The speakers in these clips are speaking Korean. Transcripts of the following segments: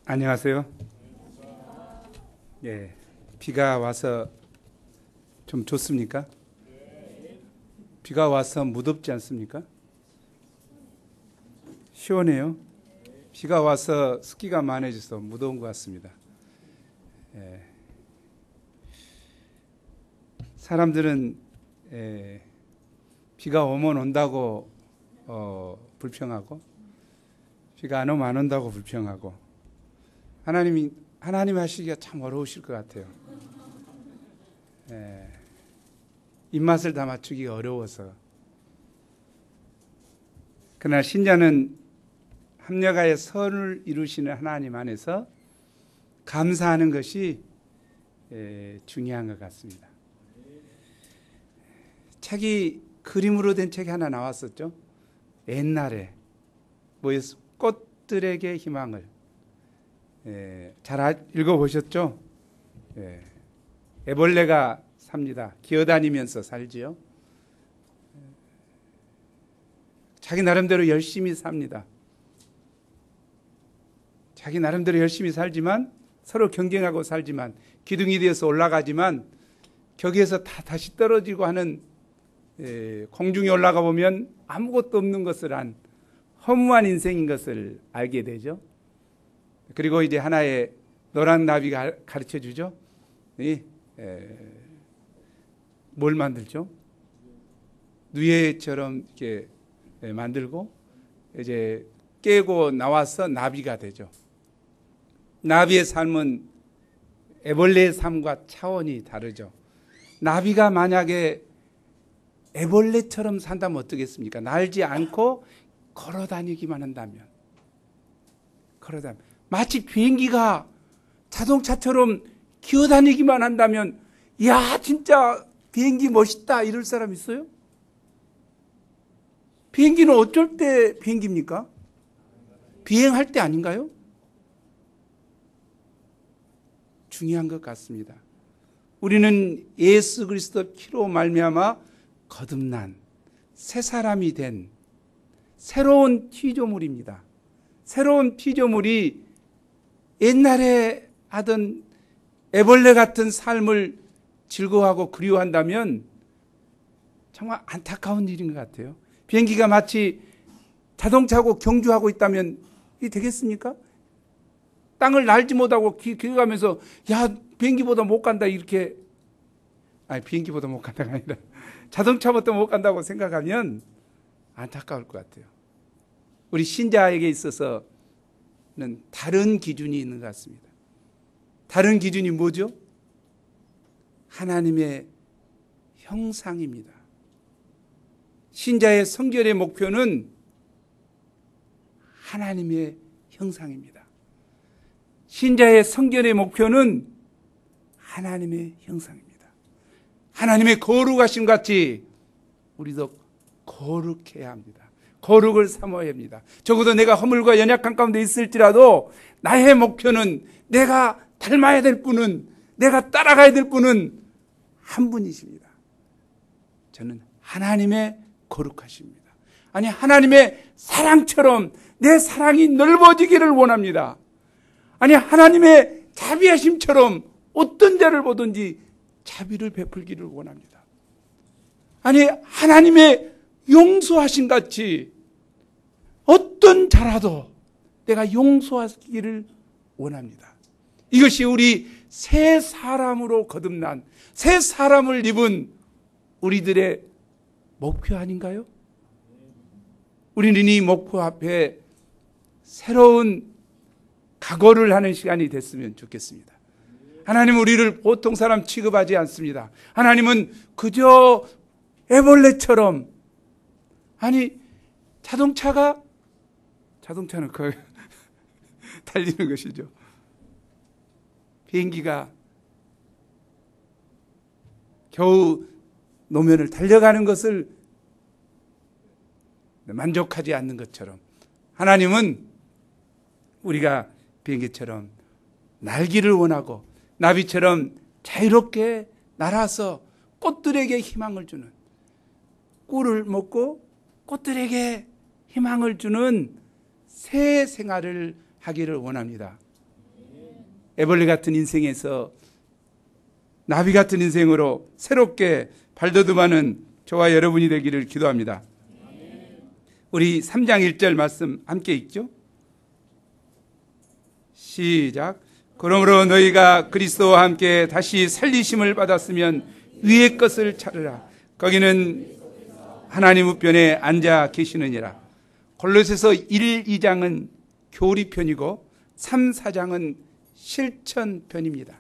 안녕하세요. 예, 비가 와서 좀 좋습니까? 비가 와서 무덥지 않습니까? 시원해요. 비가 와서 습기가 많아져서 무더운 것 같습니다. 예, 사람들은 비가 오면 온다고 불평하고 비가 안 오면 안 온다고 불평하고 하나님 하시기가 참 어려우실 것 같아요. 입맛을 다 맞추기가 어려워서. 그러나 신자는 합력하여 선을 이루시는 하나님 안에서 감사하는 것이 중요한 것 같습니다. 책이 그림으로 된 책이 하나 나왔었죠. 옛날에 뭐였어? 꽃들에게 희망을. 잘 읽어보셨죠? 애벌레가 삽니다. 기어다니면서 살지요. 자기 나름대로 열심히 삽니다. 자기 나름대로 열심히 살지만 서로 경쟁하고 살지만 기둥이 되어서 올라가지만 거기에서 다시 떨어지고 하는 공중에 올라가 보면 아무것도 없는 것을 한 허무한 인생인 것을 알게 되죠. 그리고 이제 하나의 노란 나비가 가르쳐 주죠. 뭘 만들죠? 누에처럼 이렇게 만들고 이제 깨고 나와서 나비가 되죠. 나비의 삶은 애벌레의 삶과 차원이 다르죠. 나비가 만약에 애벌레처럼 산다면 어떻겠습니까? 날지 않고 걸어 다니기만 한다면. 마치 비행기가 자동차처럼 기어다니기만 한다면, 야, 진짜 비행기 멋있다, 이럴 사람 있어요? 비행기는 어쩔 때 비행기입니까? 비행할 때 아닌가요? 중요한 것 같습니다. 우리는 예수 그리스도 피로 말미암아 거듭난 새 사람이 된 새로운 피조물입니다. 새로운 피조물이 옛날에 하던 애벌레 같은 삶을 즐거워하고 그리워한다면 정말 안타까운 일인 것 같아요. 비행기가 마치 자동차하고 경주하고 있다면 이게 되겠습니까? 땅을 날지 못하고 기어가면서 야, 비행기보다 못 간다 이렇게, 아니 비행기보다 못 간다가 아니라 자동차보다 못 간다고 생각하면 안타까울 것 같아요. 우리 신자에게 있어서는 다른 기준이 있는 것 같습니다. 다른 기준이 뭐죠? 하나님의 형상입니다. 신자의 성결의 목표는 하나님의 형상입니다. 신자의 성결의 목표는 하나님의 형상입니다. 하나님의 거룩하심 같이 우리도 거룩해야 합니다. 거룩을 삼아야 합니다. 적어도 내가 허물과 연약한 가운데 있을지라도 나의 목표는 내가 닮아야 될 분은, 내가 따라가야 될 분은 한 분이십니다. 저는 하나님의 거룩하십니다. 아니, 하나님의 사랑처럼 내 사랑이 넓어지기를 원합니다. 아니, 하나님의 자비하심처럼 어떤 자를 보든지 자비를 베풀기를 원합니다. 아니, 하나님의 용서하심 같이 어떤 자라도 내가 용서하기를 원합니다. 이것이 우리 새 사람으로 거듭난 새 사람을 입은 우리들의 목표 아닌가요? 우리는 이 목표 앞에 새로운 각오를 하는 시간이 됐으면 좋겠습니다. 하나님은 우리를 보통 사람 취급하지 않습니다. 하나님은 그저 애벌레처럼, 아니 자동차는 거의 달리는 것이죠. 비행기가 겨우 노면을 달려가는 것을 만족하지 않는 것처럼 하나님은 우리가 비행기처럼 날기를 원하고 나비처럼 자유롭게 날아서 꽃들에게 희망을 주는, 꿀을 먹고 꽃들에게 희망을 주는 새 생활을 하기를 원합니다. 애벌레 같은 인생에서 나비 같은 인생으로 새롭게 발돋움하는 저와 여러분이 되기를 기도합니다. 우리 3장 1절 말씀 함께 읽죠? 시작. 그러므로 너희가 그리스도와 함께 다시 살리심을 받았으면 위의 것을 찾으라. 거기는 하나님 우편에 앉아 계시느니라. 골로새서 1, 2장은 교리편이고 3, 4장은 실천편입니다.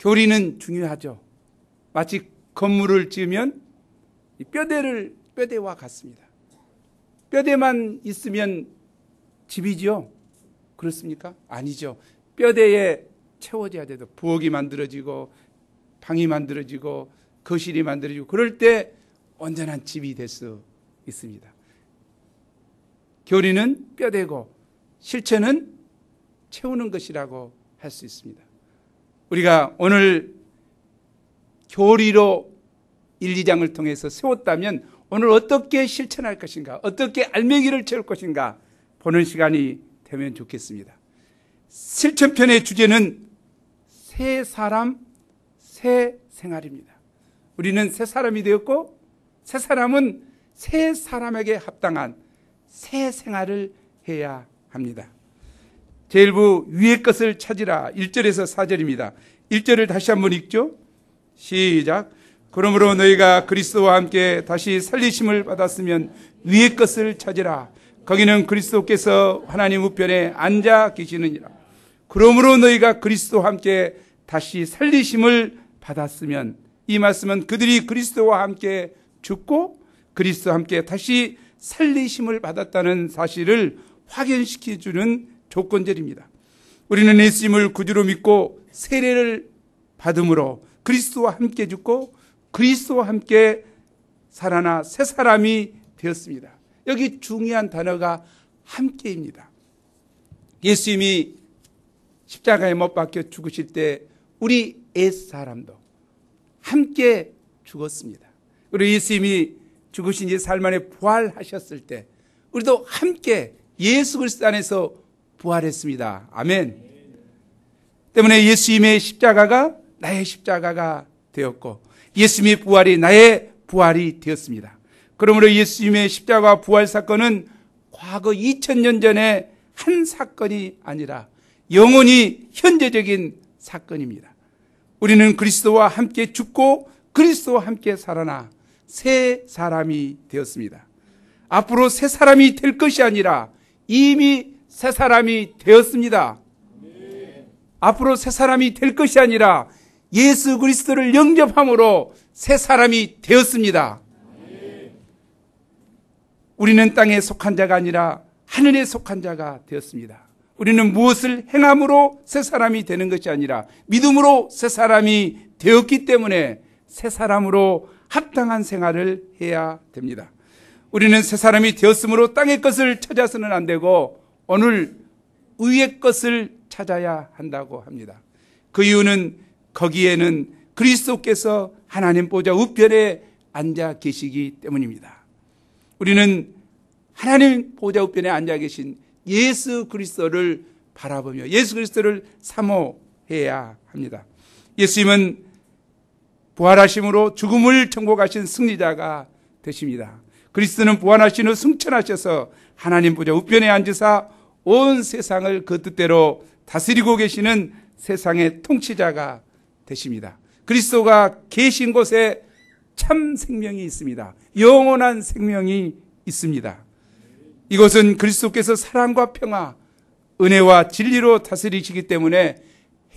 교리는 중요하죠. 마치 건물을 지으면 뼈대와 같습니다. 뼈대만 있으면 집이죠. 그렇습니까? 아니죠. 뼈대에 채워져야 돼도 부엌이 만들어지고 방이 만들어지고 거실이 만들어지고 그럴 때 온전한 집이 될 수 있습니다. 교리는 뼈대고 실천은 채우는 것이라고 할 수 있습니다. 우리가 오늘 교리로 1, 2장을 통해서 세웠다면 오늘 어떻게 실천할 것인가, 어떻게 알맹이를 채울 것인가 보는 시간이 되면 좋겠습니다. 실천편의 주제는 새 사람, 새 생활입니다. 우리는 새 사람이 되었고 새 사람은 새 사람에게 합당한 새 생활을 해야 합니다. 제1부 위의 것을 찾으라 1절에서 4절입니다. 1절을 다시 한번 읽죠. 시작. 그러므로 너희가 그리스도와 함께 다시 살리심을 받았으면 위의 것을 찾으라. 거기는 그리스도께서 하나님 우편에 앉아 계시느니라. 그러므로 너희가 그리스도와 함께 다시 살리심을 받았으면, 이 말씀은 그들이 그리스도와 함께 죽고 그리스도와 함께 다시 살리심을 받았다는 사실을 확인시켜주는 조건절입니다. 우리는 예수님을 구주로 믿고 세례를 받음으로 그리스도와 함께 죽고 그리스도와 함께 살아나 새 사람이 되었습니다. 여기 중요한 단어가 함께입니다. 예수님이 십자가에 못 박혀 죽으실 때 우리 옛사람도 함께 죽었습니다. 그리고 예수님이 죽으신 지 사흘 만에 부활하셨을 때 우리도 함께 예수 그리스도 안에서 부활했습니다. 아멘. 때문에 예수님의 십자가가 나의 십자가가 되었고 예수님의 부활이 나의 부활이 되었습니다. 그러므로 예수님의 십자가 부활 사건은 과거 2000년 전에 한 사건이 아니라 영원히 현재적인 사건입니다. 우리는 그리스도와 함께 죽고 그리스도와 함께 살아나 새 사람이 되었습니다. 앞으로 새 사람이 될 것이 아니라 이미 새 사람이 되었습니다. 앞으로 새 사람이 될 것이 아니라 예수 그리스도를 영접함으로 새 사람이 되었습니다. 우리는 땅에 속한 자가 아니라 하늘에 속한 자가 되었습니다. 우리는 무엇을 행함으로 새 사람이 되는 것이 아니라 믿음으로 새 사람이 되었기 때문에 새 사람으로 합당한 생활을 해야 됩니다. 우리는 새 사람이 되었으므로 땅의 것을 찾아서는 안 되고 오늘 위의 것을 찾아야 한다고 합니다. 그 이유는 거기에는 그리스도께서 하나님 보좌 우편에 앉아 계시기 때문입니다. 우리는 하나님 보좌 우편에 앉아 계신 예수 그리스도를 바라보며 예수 그리스도를 사모해야 합니다. 예수님은 부활하심으로 죽음을 정복하신 승리자가 되십니다. 그리스도는 부활하신 후 승천하셔서 하나님 보좌 우편에 앉으사 온 세상을 그 뜻대로 다스리고 계시는 세상의 통치자가 되십니다. 그리스도가 계신 곳에 참 생명이 있습니다. 영원한 생명이 있습니다. 이것은 그리스도께서 사랑과 평화, 은혜와 진리로 다스리시기 때문에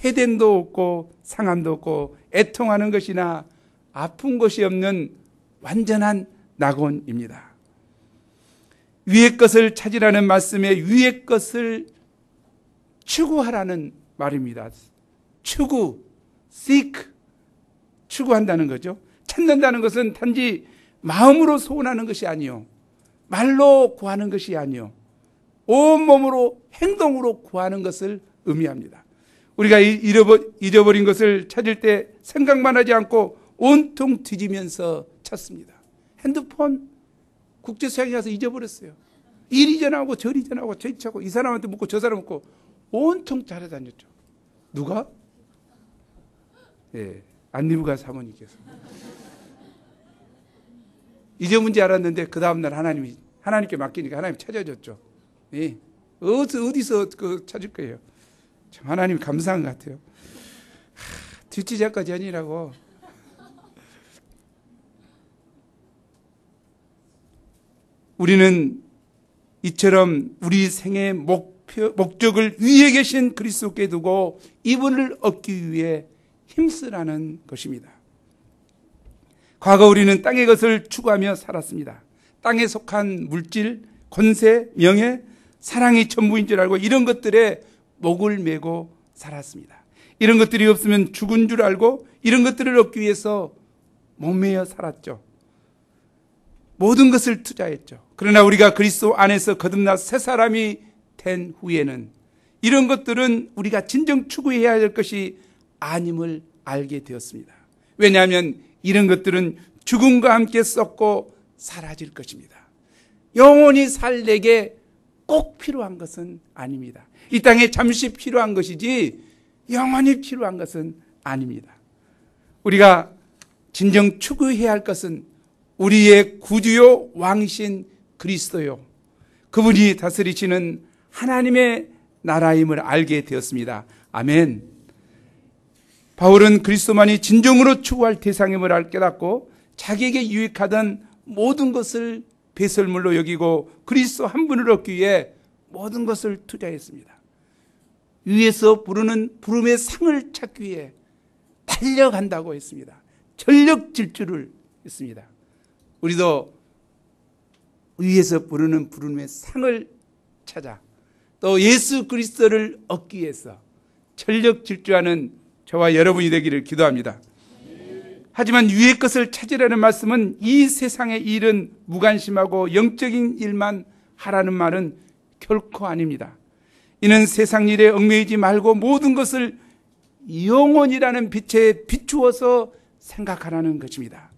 해됨도 없고 상함도 없고 애통하는 것이나 아픈 것이 없는 완전한 낙원입니다. 위의 것을 찾으라는 말씀에 위의 것을 추구하라는 말입니다. 추구, seek, 추구한다는 거죠. 찾는다는 것은 단지 마음으로 소원하는 것이 아니요, 말로 구하는 것이 아니요, 온몸으로 행동으로 구하는 것을 의미합니다. 우리가 잃어버린 것을 찾을 때 생각만 하지 않고 온통 뒤지면서 찾습니다. 핸드폰 국제수양에 가서 잊어버렸어요. 이리 전화하고 저리 전화하고 저리 찾고 이 사람한테 묻고 저 사람 묻고 온통 따라다녔죠. 누가? 예, 안리부가 사모님께서. 이제 문제 알았는데 그 다음날 하나님께 맡기니까 하나님 찾아줬죠. 예, 어디서 찾을 거예요. 참 하나님 감사한 것 같아요. 뒷지자까지 아니라고. 우리는 이처럼 우리 생의 목적을 위에 계신 그리스도께 두고 이분을 얻기 위해 힘쓰라는 것입니다. 과거 우리는 땅의 것을 추구하며 살았습니다. 땅에 속한 물질, 권세, 명예, 사랑이 전부인 줄 알고 이런 것들에 목을 메고 살았습니다. 이런 것들이 없으면 죽은 줄 알고 이런 것들을 얻기 위해서 목매어 살았죠. 모든 것을 투자했죠. 그러나 우리가 그리스도 안에서 거듭나 새 사람이 된 후에는 이런 것들은 우리가 진정 추구해야 할 것이 아님을 알게 되었습니다. 왜냐하면 이런 것들은 죽음과 함께 썩고 사라질 것입니다. 영원히 살 내게 꼭 필요한 것은 아닙니다. 이 땅에 잠시 필요한 것이지 영원히 필요한 것은 아닙니다. 우리가 진정 추구해야 할 것은 우리의 구주요 왕이신 그리스도요, 그분이 다스리시는 하나님의 나라임을 알게 되었습니다. 아멘. 바울은 그리스도만이 진정으로 추구할 대상임을 깨닫고 자기에게 유익하던 모든 것을 배설물로 여기고 그리스도 한 분을 얻기 위해 모든 것을 투자했습니다. 위에서 부르는 부름의 상을 찾기 위해 달려간다고 했습니다. 전력 질주를 했습니다. 우리도 위에서 부르는 부름의 상을 찾아 또 예수 그리스도를 얻기 위해서 전력 질주하는 저와 여러분이 되기를 기도합니다. 하지만 위의 것을 찾으라는 말씀은 이 세상의 일은 무관심하고 영적인 일만 하라는 말은 결코 아닙니다. 이는 세상 일에 얽매이지 말고 모든 것을 영혼이라는 빛에 비추어서 생각하라는 것입니다.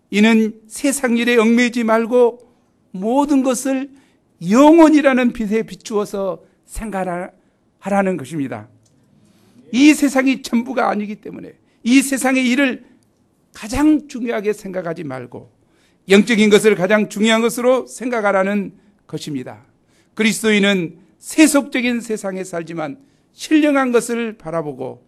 이는 세상 일에 얽매이지 말고 모든 것을 영혼이라는 빛에 비추어서 생각하라는 것입니다. 이 세상이 전부가 아니기 때문에 이 세상의 일을 가장 중요하게 생각하지 말고 영적인 것을 가장 중요한 것으로 생각하라는 것입니다. 그리스도인은 세속적인 세상에 살지만 신령한 것을 바라보고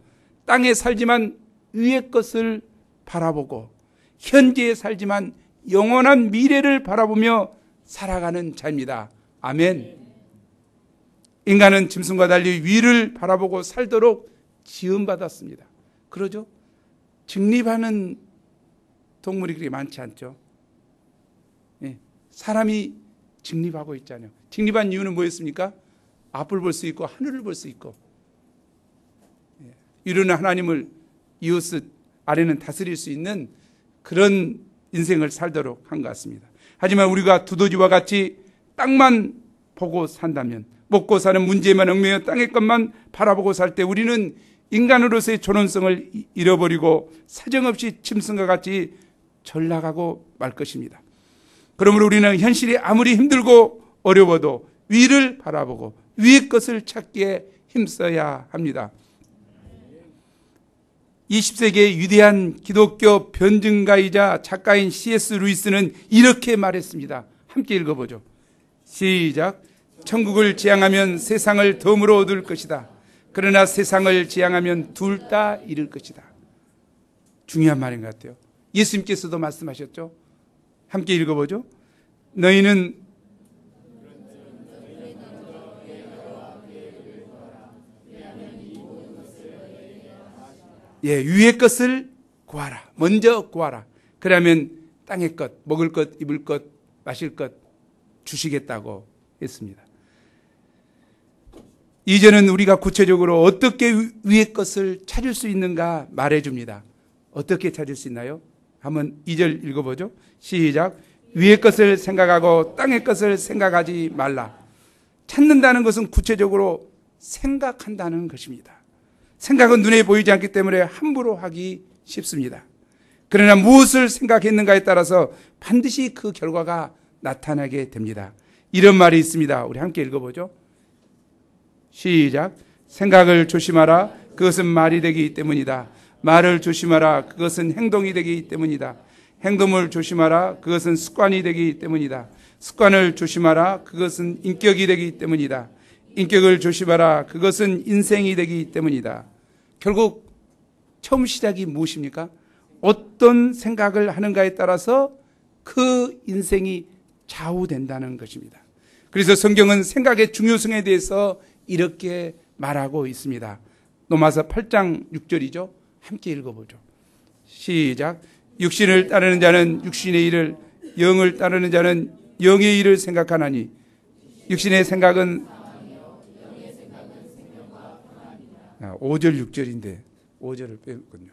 땅에 살지만 위의 것을 바라보고 현재에 살지만 영원한 미래를 바라보며 살아가는 자입니다. 아멘. 인간은 짐승과 달리 위를 바라보고 살도록 지음받았습니다. 그러죠? 직립하는 동물이 그렇게 많지 않죠. 예, 사람이 직립하고 있잖아요. 직립한 이유는 뭐였습니까? 앞을 볼 수 있고 하늘을 볼 수 있고, 이루는 하나님을 이웃 아래는 다스릴 수 있는 그런 인생을 살도록 한 것 같습니다. 하지만 우리가 두더지와 같이 땅만 보고 산다면, 먹고 사는 문제에만 얽매여 땅의 것만 바라보고 살 때 우리는 인간으로서의 존엄성을 잃어버리고 사정없이 짐승과 같이 전락하고 말 것입니다. 그러므로 우리는 현실이 아무리 힘들고 어려워도 위를 바라보고 위의 것을 찾기에 힘써야 합니다. 20세기의 위대한 기독교 변증가이자 작가인 C.S. 루이스는 이렇게 말했습니다. 함께 읽어보죠. 시작. 천국을 지향하면 세상을 덤으로 얻을 것이다. 그러나 세상을 지향하면 둘 다 잃을 것이다. 중요한 말인 것 같아요. 예수님께서도 말씀하셨죠. 함께 읽어보죠. 너희는 위의 것을 구하라. 먼저 구하라. 그러면 땅의 것, 먹을 것, 입을 것, 마실 것 주시겠다고 했습니다. 이제는 우리가 구체적으로 어떻게 위의 것을 찾을 수 있는가 말해줍니다. 어떻게 찾을 수 있나요? 한번 2절 읽어보죠. 시작. 위의 것을 생각하고 땅의 것을 생각하지 말라. 찾는다는 것은 구체적으로 생각한다는 것입니다. 생각은 눈에 보이지 않기 때문에 함부로 하기 쉽습니다. 그러나 무엇을 생각했는가에 따라서 반드시 그 결과가 나타나게 됩니다. 이런 말이 있습니다. 우리 함께 읽어보죠. 시작. 생각을 조심하라. 그것은 말이 되기 때문이다. 말을 조심하라. 그것은 행동이 되기 때문이다. 행동을 조심하라. 그것은 습관이 되기 때문이다. 습관을 조심하라. 그것은 인격이 되기 때문이다. 인격을 조심하라. 그것은 인생이 되기 때문이다. 결국 처음 시작이 무엇입니까? 어떤 생각을 하는가에 따라서 그 인생이 좌우된다는 것입니다. 그래서 성경은 생각의 중요성에 대해서 이렇게 말하고 있습니다. 로마서 8장 6절이죠. 함께 읽어보죠. 시작. 육신을 따르는 자는 육신의 일을, 영을 따르는 자는 영의 일을 생각하나니 육신의 생각은 5절 6절인데 5절을 빼거든요.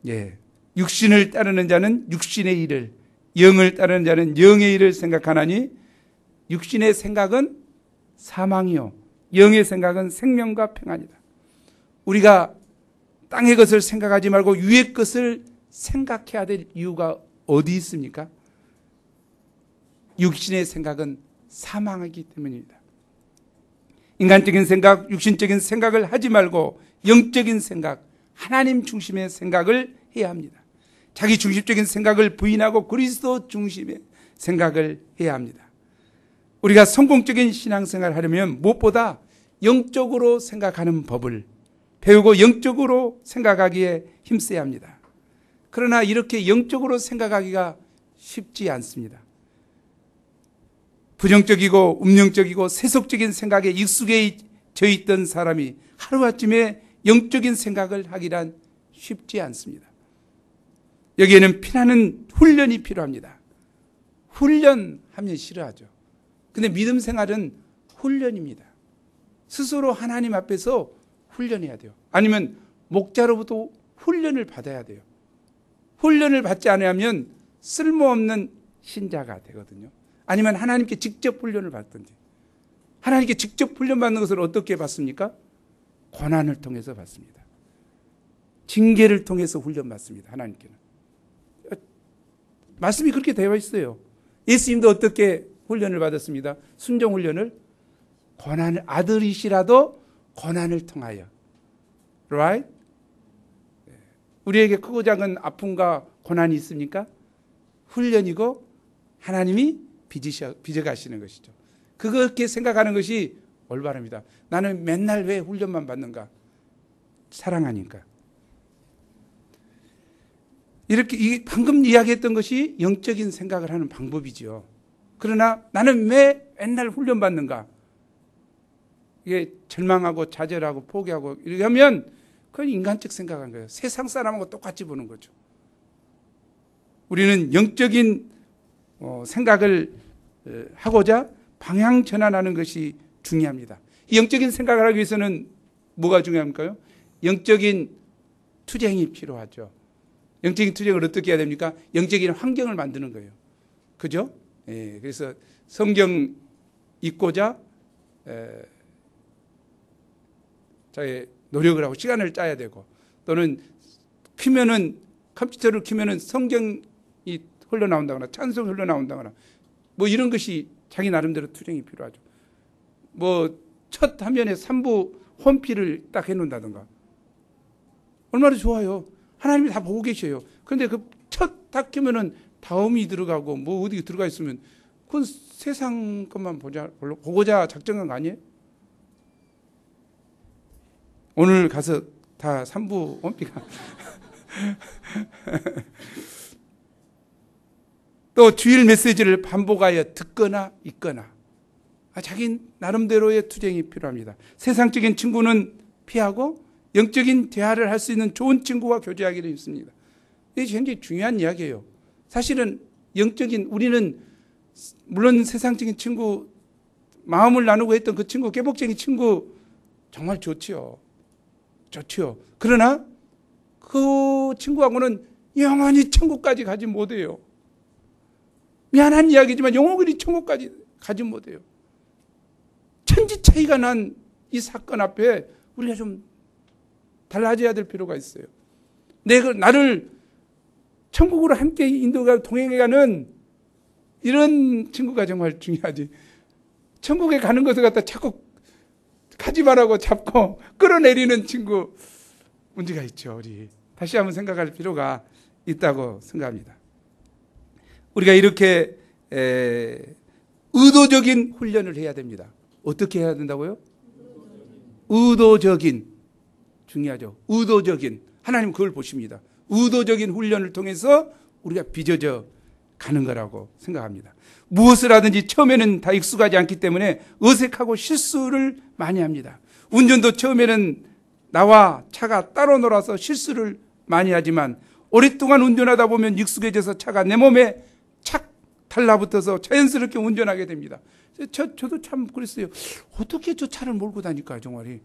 예, 육신을 따르는 자는 육신의 일을, 영을 따르는 자는 영의 일을 생각하나니 육신의 생각은 사망이요 영의 생각은 생명과 평안이다. 우리가 땅의 것을 생각하지 말고 위의 것을 생각해야 될 이유가 어디 있습니까? 육신의 생각은 사망이기 때문입니다. 인간적인 생각, 육신적인 생각을 하지 말고 영적인 생각, 하나님 중심의 생각을 해야 합니다. 자기 중심적인 생각을 부인하고 그리스도 중심의 생각을 해야 합니다. 우리가 성공적인 신앙생활을 하려면 무엇보다 영적으로 생각하는 법을 배우고 영적으로 생각하기에 힘써야 합니다. 그러나 이렇게 영적으로 생각하기가 쉽지 않습니다. 부정적이고 운명적이고 세속적인 생각에 익숙해져 있던 사람이 하루아침에 영적인 생각을 하기란 쉽지 않습니다. 여기에는 피나는 훈련이 필요합니다. 훈련하면 싫어하죠. 근데 믿음 생활은 훈련입니다. 스스로 하나님 앞에서 훈련해야 돼요. 아니면 목자로부터 훈련을 받아야 돼요. 훈련을 받지 않으면 쓸모없는 신자가 되거든요. 아니면 하나님께 직접 훈련을 받든지. 하나님께 직접 훈련받는 것을 어떻게 받습니까? 고난을 통해서 받습니다. 징계를 통해서 훈련받습니다. 하나님께는. 말씀이 그렇게 되어 있어요. 예수님도 어떻게 훈련을 받았습니다. 순종 훈련을. 고난을, 아들이시라도 고난을 통하여. Right? 우리에게 크고 작은 아픔과 고난이 있습니까? 훈련이고 하나님이 빚어가시는 것이죠. 그렇게 생각하는 것이 올바릅니다. 나는 맨날 왜 훈련만 받는가? 사랑하니까. 이렇게 방금 이야기했던 것이 영적인 생각을 하는 방법이죠. 그러나 나는 왜 맨날 훈련받는가? 이게 절망하고 좌절하고 포기하고 이렇게 하면 그건 인간적 생각한 거예요. 세상 사람하고 똑같이 보는 거죠. 우리는 영적인 생각을 하고자 방향 전환하는 것이 중요합니다. 이 영적인 생각을 하기 위해서는 뭐가 중요합니까? 영적인 투쟁이 필요하죠. 영적인 투쟁을 어떻게 해야 됩니까? 영적인 환경을 만드는 거예요. 그죠? 예, 그래서 성경 읽고자 자기 노력을 하고 시간을 짜야 되고, 또는 컴퓨터를 키면은 성경이 흘러나온다거나 찬송이 흘러나온다거나 뭐 이런 것이 자기 나름대로 투쟁이 필요하죠. 뭐 첫 화면에 3부 홈피를 딱 해놓는다든가 얼마나 좋아요. 하나님이 다 보고 계셔요. 그런데 그 첫 딱 키면은 다음이 들어가고 뭐 어디 들어가 있으면 그건 세상 것만 보고자 작정한 거 아니에요? 오늘 가서 다 3부 홈피가 또 주일 메시지를 반복하여 듣거나 읽거나 자기 나름대로의 투쟁이 필요합니다. 세상적인 친구는 피하고 영적인 대화를 할 수 있는 좋은 친구와 교제하기도 있습니다. 이게 굉장히 중요한 이야기예요. 사실은 우리는 물론 세상적인 친구, 마음을 나누고 했던 그 친구, 깨복쟁이 친구 정말 좋지요. 그러나 그 친구하고는 영원히 천국까지 가지 못해요. 미안한 이야기지만 영원히 천국까지 가지 못해요. 천지 차이가 난 이 사건 앞에 우리가 좀 달라져야 될 필요가 있어요. 나를 천국으로 함께 인도가 동행해가는 이런 친구가 정말 중요하지. 천국에 가는 것을 갖다 자꾸 가지 말라고 잡고 끌어내리는 친구 문제가 있죠. 우리 다시 한번 생각할 필요가 있다고 생각합니다. 우리가 이렇게 의도적인 훈련을 해야 됩니다. 어떻게 해야 된다고요? 의도적인, 중요하죠. 의도적인, 하나님 그걸 보십니다. 의도적인 훈련을 통해서 우리가 빚어져 가는 거라고 생각합니다. 무엇을 하든지 처음에는 다 익숙하지 않기 때문에 어색하고 실수를 많이 합니다. 운전도 처음에는 나와 차가 따로 놀아서 실수를 많이 하지만 오랫동안 운전하다 보면 익숙해져서 차가 내 몸에 착 달라붙어서 자연스럽게 운전하게 됩니다. 저도 참 그랬어요. 어떻게 저 차를 몰고 다닐까 정말이.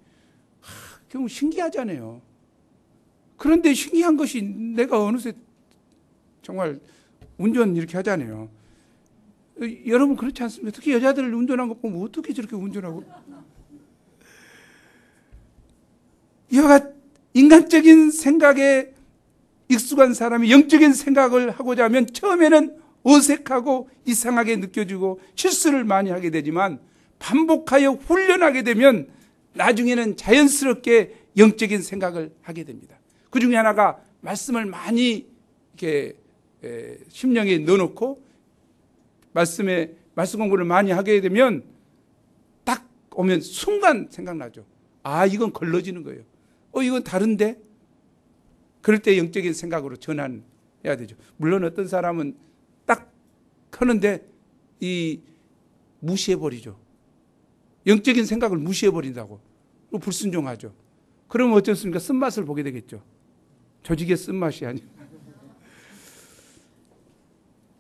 정말 신기하잖아요. 그런데 신기한 것이 내가 어느새 정말 운전 이렇게 하잖아요. 여러분 그렇지 않습니까? 특히 여자들 운전한 거 보면 어떻게 저렇게 운전하고. 이와 인간적인 생각에 익숙한 사람이 영적인 생각을 하고자 하면 처음에는 어색하고 이상하게 느껴지고 실수를 많이 하게 되지만 반복하여 훈련하게 되면 나중에는 자연스럽게 영적인 생각을 하게 됩니다. 그 중에 하나가 말씀을 많이 이렇게 심령에 넣어놓고 말씀 공부를 많이 하게 되면 딱 오면 순간 생각나죠. 아, 이건 걸러지는 거예요. 이건 다른데? 그럴 때 영적인 생각으로 전환해야 되죠. 물론 어떤 사람은 딱 하는데 무시해버리죠. 영적인 생각을 무시해버린다고. 불순종하죠. 그러면 어떻습니까? 쓴맛을 보게 되겠죠. 조직의 쓴맛이 아니라.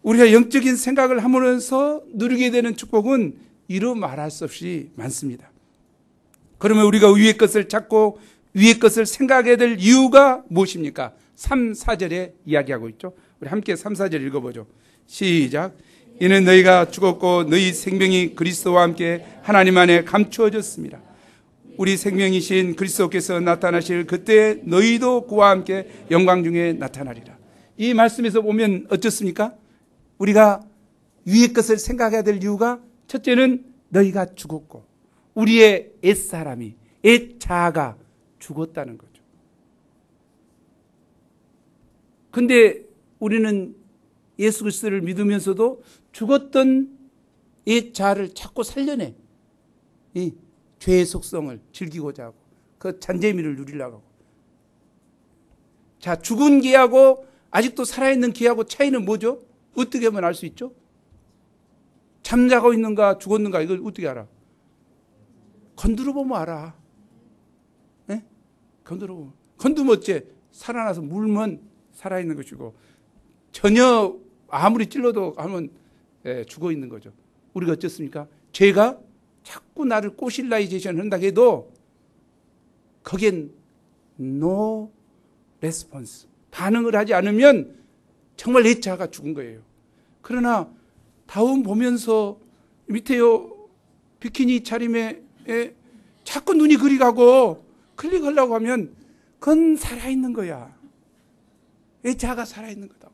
우리가 영적인 생각을 하면서 누리게 되는 축복은 이루 말할 수 없이 많습니다. 그러면 우리가 위의 것을 찾고 위의 것을 생각해야 될 이유가 무엇입니까? 3, 4절에 이야기하고 있죠. 우리 함께 3, 4절 읽어보죠. 시작. 이는 너희가 죽었고 너희 생명이 그리스도와 함께 하나님 안에 감추어졌습니다. 우리 생명이신 그리스도께서 나타나실 그때 너희도 그와 함께 영광 중에 나타나리라. 이 말씀에서 보면 어떻습니까? 우리가 위의 것을 생각해야 될 이유가 첫째는 너희가 죽었고 우리의 옛사람이 옛자아가 죽었다는 거죠. 근데 우리는 예수 그리스도를 믿으면서도 죽었던 옛자아를 자꾸 살려내. 이 죄의 속성을 즐기고자 하고 그 잔재미를 누리려고 하고. 자, 죽은 개하고 아직도 살아있는 개하고 차이는 뭐죠? 어떻게 하면 알 수 있죠? 잠자고 있는가 죽었는가 이걸 어떻게 알아? 건드려 보면 알아. 네? 건드려 보면. 건드면 어째? 살아나서 물면 살아있는 것이고 전혀 아무리 찔러도 하면 죽어 있는 거죠. 우리가 어떻습니까? 죄가 자꾸 나를 꼬실라이제이션 한다 해도 거기엔 no response. 반응을 하지 않으면 정말 내 자아가 죽은 거예요. 그러나 다음 보면서 밑에요 비키니 차림에 자꾸 눈이 그리 가고 클릭하려고 하면 그건 살아있는 거야. 내 자아가 살아있는 거다.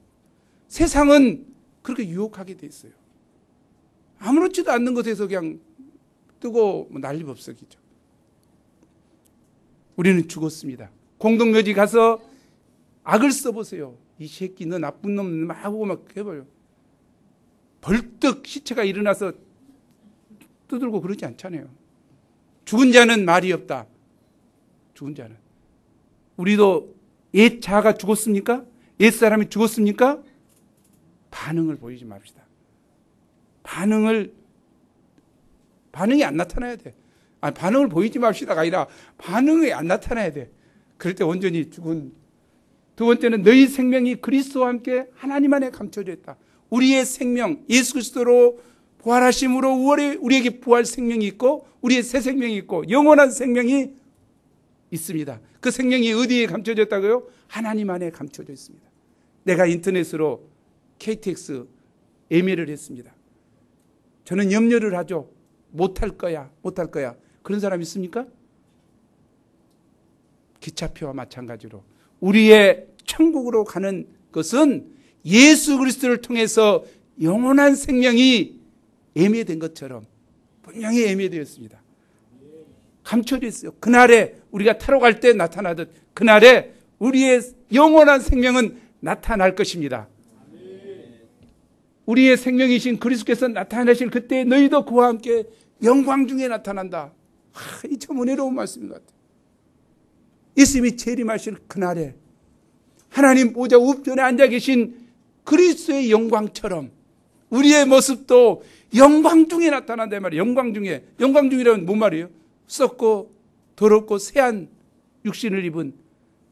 세상은 그렇게 유혹하게 돼 있어요. 아무렇지도 않는 것에서 그냥 뜨고 난리법석이죠. 우리는 죽었습니다. 공동묘지 가서 악을 써보세요. 이 새끼 너 나쁜 놈 막 하고 막 해버려. 벌떡 시체가 일어나서 두들고 그러지 않잖아요. 죽은 자는 말이 없다. 죽은 자는. 우리도 옛 자아가 죽었습니까? 옛 사람이 죽었습니까? 반응을 보이지 맙시다. 반응이 안 나타나야 돼. 아니, 반응을 보이지 맙시다가 아니라 반응이 안 나타나야 돼. 그럴 때 온전히 죽은. 두 번째는 너희 생명이 그리스도와 함께 하나님 안에 감춰져 있다. 우리의 생명, 예수 그리스도로 부활하심으로 우리에게 부활 생명이 있고 우리의 새 생명이 있고 영원한 생명이 있습니다. 그 생명이 어디에 감춰져 있다고요? 하나님 안에 감춰져 있습니다. 내가 인터넷으로 KTX 예매를 했습니다. 저는 염려를 하죠. 못할 거야. 그런 사람 있습니까? 기차표와 마찬가지로 우리의 천국으로 가는 것은 예수 그리스도를 통해서 영원한 생명이 예매된 것처럼 분명히 예매되었습니다. 감춰져 있어요. 그날에 우리가 타러 갈 때 나타나듯 그날에 우리의 영원한 생명은 나타날 것입니다. 우리의 생명이신 그리스도께서 나타나실 그때 너희도 그와 함께 영광 중에 나타난다. 이 참 은혜로운 말씀인 것 같아요. 예수님이 재림하실 그날에 하나님 보좌 우편에 앉아 계신 그리스도의 영광처럼 우리의 모습도 영광 중에 나타난다 말이에요. 영광 중에. 영광 중이라면 뭔 말이에요? 썩고 더럽고 새한 육신을 입은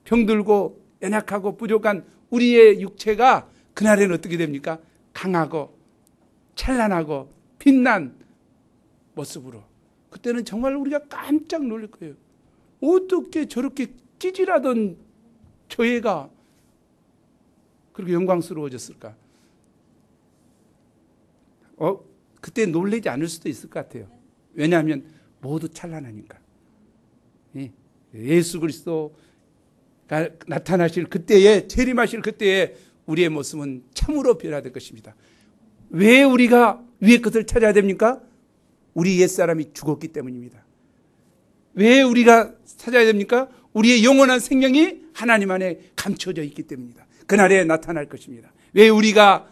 병들고 연약하고 부족한 우리의 육체가 그날에는 어떻게 됩니까? 강하고 찬란하고 빛난 모습으로. 그때는 정말 우리가 깜짝 놀랄 거예요. 어떻게 저렇게 찌질하던 저 애가 그렇게 영광스러워졌을까? 그때 놀라지 않을 수도 있을 것 같아요. 왜냐하면 모두 찬란하니까. 예수 그리스도가 나타나실 그때에, 재림하실 그때에 우리의 모습은 참으로 변화될 것입니다. 왜 우리가 위의 것을 찾아야 됩니까? 우리 옛사람이 죽었기 때문입니다. 왜 우리가 찾아야 됩니까? 우리의 영원한 생명이 하나님 안에 감춰져 있기 때문입니다. 그날에 나타날 것입니다. 왜 우리가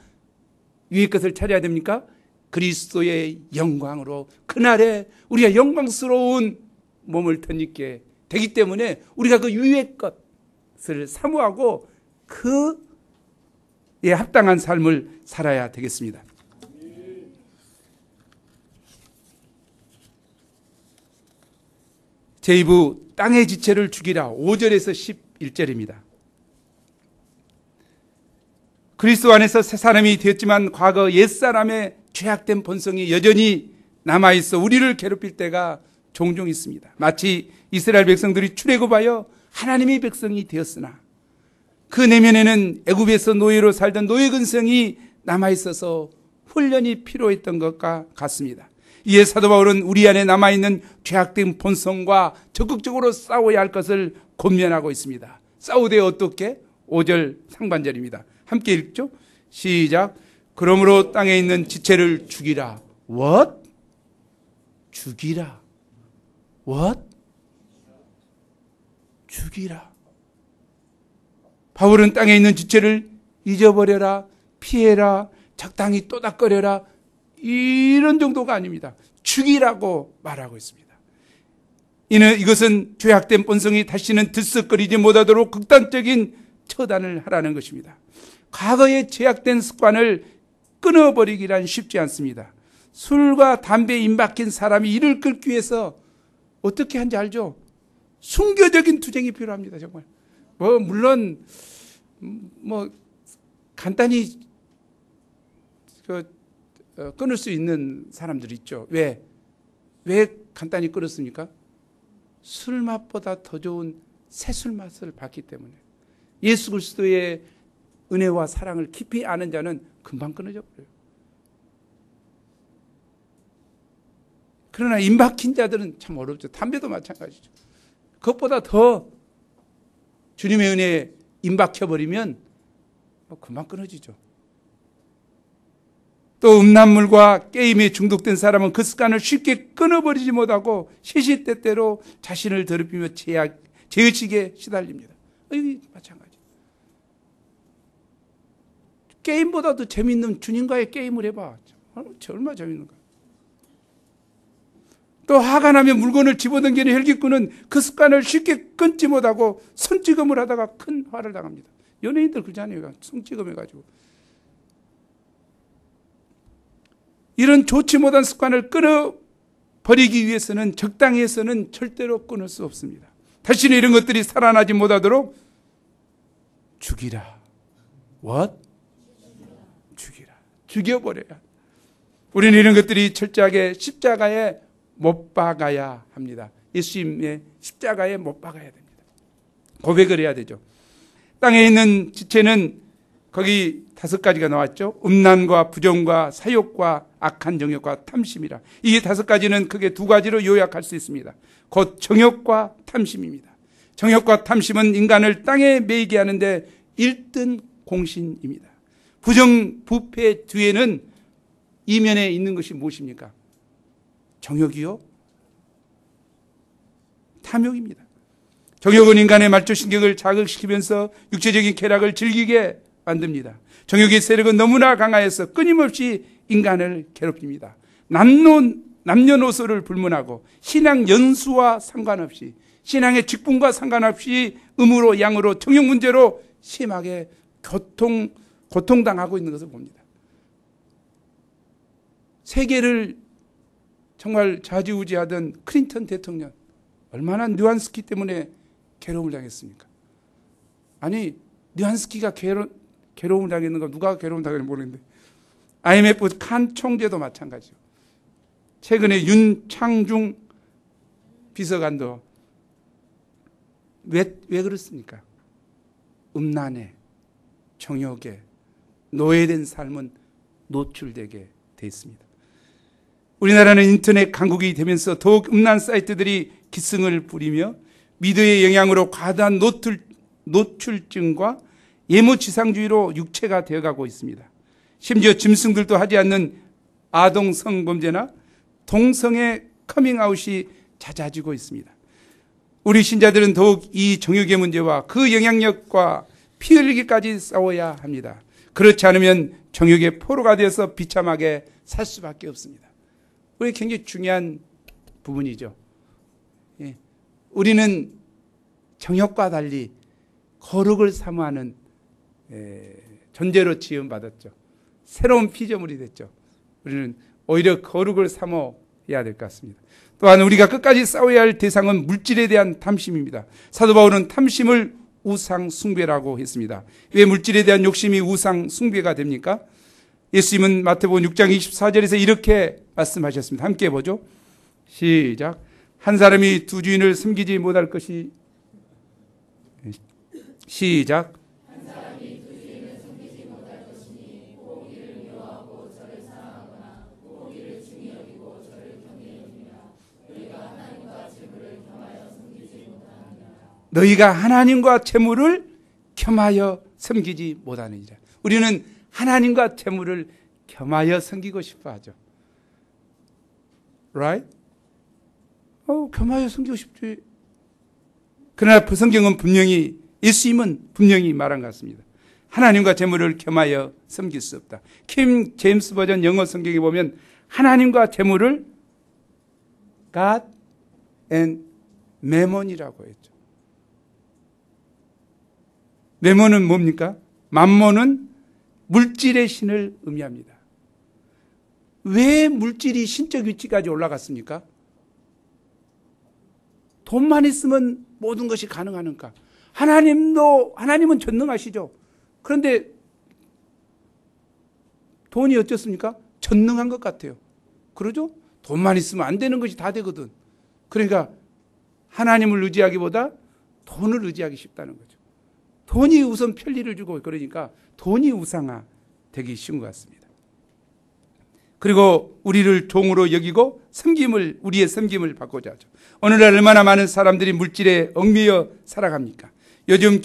위의 것을 찾아야 됩니까? 그리스도의 영광으로 그날에 우리가 영광스러운 몸을 덧입게 되기 때문에 우리가 그 위의 것을 사모하고 그에 합당한 삶을 살아야 되겠습니다. 제2부 땅의 지체를 죽이라 5절에서 11절입니다. 그리스도 안에서 새 사람이 되었지만 과거 옛사람의 죄악된 본성이 여전히 남아있어 우리를 괴롭힐 때가 종종 있습니다. 마치 이스라엘 백성들이 출애굽하여 하나님의 백성이 되었으나 그 내면에는 애굽에서 노예로 살던 노예 근성이 남아있어서 훈련이 필요했던 것과 같습니다. 이에 사도 바울은 우리 안에 남아있는 죄악된 본성과 적극적으로 싸워야 할 것을 권면하고 있습니다. 싸우되 어떻게? 5절 상반절입니다. 함께 읽죠. 시작. 그러므로 땅에 있는 지체를 죽이라. What? 죽이라. What? 죽이라. 바울은 땅에 있는 지체를 잊어버려라, 피해라, 적당히 또닥거려라 이런 정도가 아닙니다. 죽이라고 말하고 있습니다. 이것은 죄악된 본성이 다시는 들썩거리지 못하도록 극단적인 처단을 하라는 것입니다. 과거의 죄악된 습관을 끊어버리기란 쉽지 않습니다. 술과 담배에 임박힌 사람이 이를 끊기 위해서 어떻게 하는지 알죠? 순교적인 투쟁이 필요합니다. 정말. 물론 간단히 끊을 수 있는 사람들이 있죠. 왜 간단히 끊었습니까? 술 맛보다 더 좋은 새술 맛을 봤기 때문에. 예수 그리스도의 은혜와 사랑을 깊이 아는 자는 금방 끊어져 버려요. 그러나 임박힌 자들은 참 어렵죠. 담배도 마찬가지죠. 그것보다 더 주님의 은혜에 임박혀버리면 금방 끊어지죠. 또 음란물과 게임에 중독된 사람은 그 습관을 쉽게 끊어버리지 못하고 시시때때로 자신을 더럽히며 죄의식에 시달립니다. 마찬가지. 게임보다도 재밌는 주님과의 게임을 해봐. 얼마나 재밌는가. 또 화가 나면 물건을 집어당기는 혈기꾼은 그 습관을 쉽게 끊지 못하고 손찌검을 하다가 큰 화를 당합니다. 연예인들 그러잖아요. 손찌검 해가지고. 이런 좋지 못한 습관을 끊어버리기 위해서는 적당히 해서는 절대로 끊을 수 없습니다. 다시는 이런 것들이 살아나지 못하도록 죽이라. What? 죽이라. 죽여버려야. 우리는 이런 것들이 철저하게 십자가에 못 박아야 합니다. 예수님의 십자가에 못 박아야 됩니다. 고백을 해야 되죠. 땅에 있는 지체는 거기 5가지가 나왔죠. 음란과 부정과 사욕과 악한 정욕과 탐심이라. 이 5가지는 크게 2가지로 요약할 수 있습니다. 곧 정욕과 탐심입니다. 정욕과 탐심은 인간을 땅에 매이게 하는데 1등 공신입니다. 부정, 부패 뒤에는 이면에 있는 것이 무엇입니까? 정욕이요? 탐욕입니다. 정욕은 인간의 말초신경을 자극시키면서 육체적인 쾌락을 즐기게 만듭니다. 정욕의 세력은 너무나 강하여서 끊임없이 인간을 괴롭힙니다. 남녀노소를 불문하고 신앙 연수와 상관없이, 신앙의 직분과 상관없이 음으로 양으로 정욕 문제로 심하게 고통당하고 있는 것을 봅니다. 세계를 정말 좌지우지하던 클린턴 대통령, 얼마나 뉘안스키 때문에 괴로움을 당했습니까? 아니, 뉘안스키가 괴로움을 당했는가, 누가 괴로움을 당했는지 모르겠는데, IMF 칸 총재도 마찬가지죠. 최근에 윤창중 비서관도 왜 그렇습니까? 음란에, 정욕에, 노예된 삶은 노출되게 돼 있습니다. 우리나라는 인터넷 강국이 되면서 더욱 음란 사이트들이 기승을 부리며 미디어의 영향으로 과다한 노출증과 예모지상주의로 육체가 되어가고 있습니다. 심지어 짐승들도 하지 않는 아동 성범죄나 동성애 커밍아웃이 잦아지고 있습니다. 우리 신자들은 더욱 이 정욕의 문제와 그 영향력과 피 흘리기까지 싸워야 합니다. 그렇지 않으면 정욕의 포로가 되어서 비참하게 살 수밖에 없습니다. 우리 굉장히 중요한 부분이죠. 예. 우리는 정욕과 달리 거룩을 사모하는 존재로 지음받았죠. 새로운 피조물이 됐죠. 우리는 오히려 거룩을 사모해야 될 것 같습니다. 또한 우리가 끝까지 싸워야 할 대상은 물질에 대한 탐심입니다. 사도 바울은 탐심을 우상 숭배라고 했습니다. 왜 물질에 대한 욕심이 우상 숭배가 됩니까? 예수님은 마태복음 6장 24절에서 이렇게 말씀하셨습니다. 함께 해보죠. 시작. 한 사람이 두 주인을 섬기지 못할 것이, 시작. 한 사람이 두 주인을 섬기지 못할 것이니 고기를 미워하고 저를 사랑하거나 고기를 중히 여기고 저를 경히 여기니라. 너희가 하나님과 재물을 겸하여 섬기지 못하느니라. 너희가 하나님과 재물을 겸하여 섬기지 못하느니라. 우리는 하나님과 재물을 겸하여 섬기고 싶어 하죠. Right? 겸하여 섬기고 싶지. 그러나 성경은 분명히, 예수님은 분명히 말한 것 같습니다. 하나님과 재물을 겸하여 섬길 수 없다. 킹 제임스 버전 영어 성경에 보면 하나님과 재물을 God and Mammon이라고 했죠. 매몬은 뭡니까? 맘몬은 물질의 신을 의미합니다. 왜 물질이 신적 위치까지 올라갔습니까? 돈만 있으면 모든 것이 가능하는가? 하나님은 전능하시죠. 그런데 돈이 어떻습니까? 전능한 것 같아요. 그러죠? 돈만 있으면 안 되는 것이 다 되거든. 그러니까 하나님을 의지하기보다 돈을 의지하기 쉽다는 거죠. 돈이 우선 편리를 주고, 그러니까 돈이 우상화 되기 쉬운 것 같습니다. 그리고 우리를 종으로 여기고 우리의 섬김을 받고자 하죠. 오늘날 얼마나 많은 사람들이 물질에 얽매여 살아갑니까? 요즘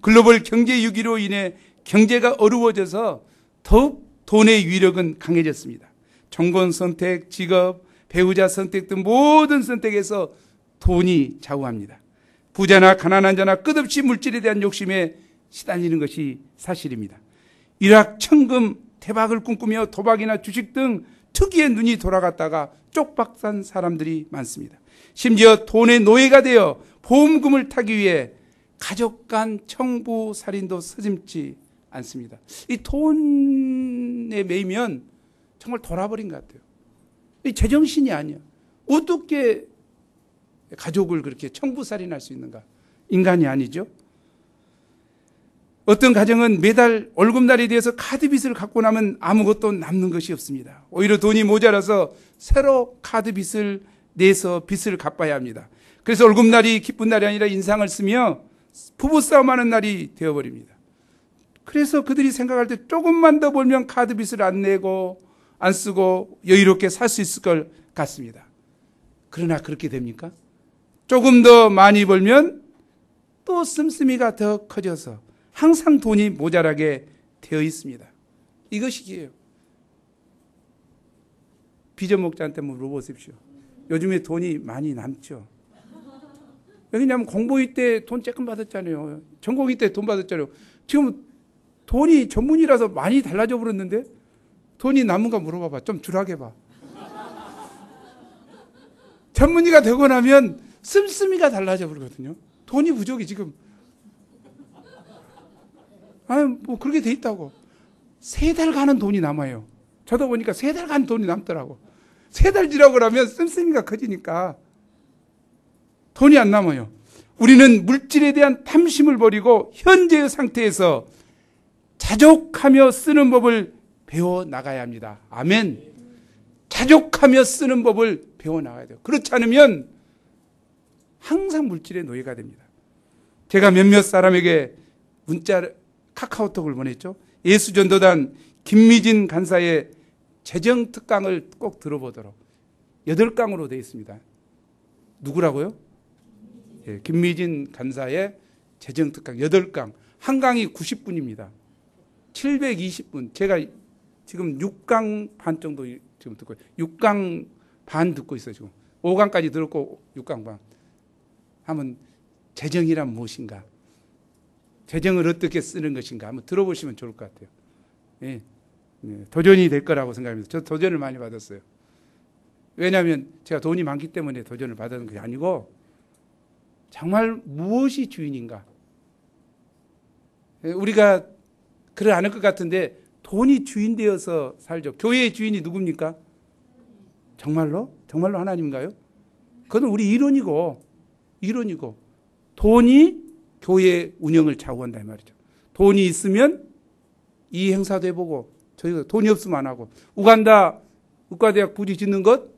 글로벌 경제 위기로 인해 경제가 어려워져서 더욱 돈의 위력은 강해졌습니다. 정권 선택, 직업, 배우자 선택 등 모든 선택에서 돈이 좌우합니다. 부자나 가난한 자나 끝없이 물질에 대한 욕심에 시달리는 것이 사실입니다. 일확천금 대박을 꿈꾸며 도박이나 주식 등 투기에 눈이 돌아갔다가 쪽박산 사람들이 많습니다. 심지어 돈의 노예가 되어 보험금을 타기 위해 가족 간 청부 살인도 서슴지 않습니다. 이 돈에 매이면 정말 돌아버린 것 같아요. 이 제정신이 아니야. 어떻게 가족을 그렇게 청부살인할 수 있는가? 인간이 아니죠. 어떤 가정은 매달 월급날이 되어서 카드빚을 갚고 나면 아무것도 남는 것이 없습니다. 오히려 돈이 모자라서 새로 카드빚을 내서 빚을 갚아야 합니다. 그래서 월급날이 기쁜 날이 아니라 인상을 쓰며 부부싸움하는 날이 되어버립니다. 그래서 그들이 생각할 때 조금만 더 벌면 카드빚을 안 내고 안 쓰고 여유롭게 살 수 있을 것 같습니다. 그러나 그렇게 됩니까? 조금 더 많이 벌면 또 씀씀이가 더 커져서 항상 돈이 모자라게 되어 있습니다. 이것이기에요. 비전 목자한테 물어보십시오. 요즘에 돈이 많이 남죠. 왜냐하면 공보위 때 돈 조금 받았잖아요. 전공의 때 돈 받았잖아요. 지금 돈이 전문이라서 많이 달라져 버렸는데 돈이 남은가 물어봐봐. 좀 줄하게 봐. 전문의가 되고 나면 씀씀이가 달라져 버리거든요. 돈이 부족이 지금. 아니, 뭐 그렇게 돼 있다고. 3달 가는 돈이 남아요. 저도 보니까 3달 가는 돈이 남더라고. 3달 지나고 나면 씀씀이가 커지니까 돈이 안 남아요. 우리는 물질에 대한 탐심을 버리고 현재의 상태에서 자족하며 쓰는 법을 배워 나가야 합니다. 아멘. 자족하며 쓰는 법을 배워 나가야 돼요. 그렇지 않으면 항상 물질의 노예가 됩니다. 제가 몇몇 사람에게 문자, 카카오톡을 보냈죠. 예수전도단 김미진 간사의 재정특강을 꼭 들어보도록 8강으로 되어 있습니다. 누구라고요? 예, 김미진 간사의 재정특강 8강. 한 강이 90분입니다. 720분. 제가 지금 6강 반 정도 지금 듣고, 6강 반 듣고 있어요, 지금. 5강까지 들었고, 6강 반. 한번, 재정이란 무엇인가? 재정을 어떻게 쓰는 것인가? 한번 들어보시면 좋을 것 같아요. 예. 예, 도전이 될 거라고 생각합니다. 저 도전을 많이 받았어요. 왜냐하면 제가 돈이 많기 때문에 도전을 받은 게 아니고, 정말 무엇이 주인인가? 예, 우리가 그러지 않을 것 같은데, 돈이 주인 되어서 살죠. 교회의 주인이 누굽니까? 정말로? 정말로 하나님인가요? 그건 우리 이론이고, 돈이 교회 운영을 좌우한다 이 말이죠. 돈이 있으면 이 행사도 해보고, 저희가 돈이 없으면 안 하고, 우간다 의과대학 부지 짓는 것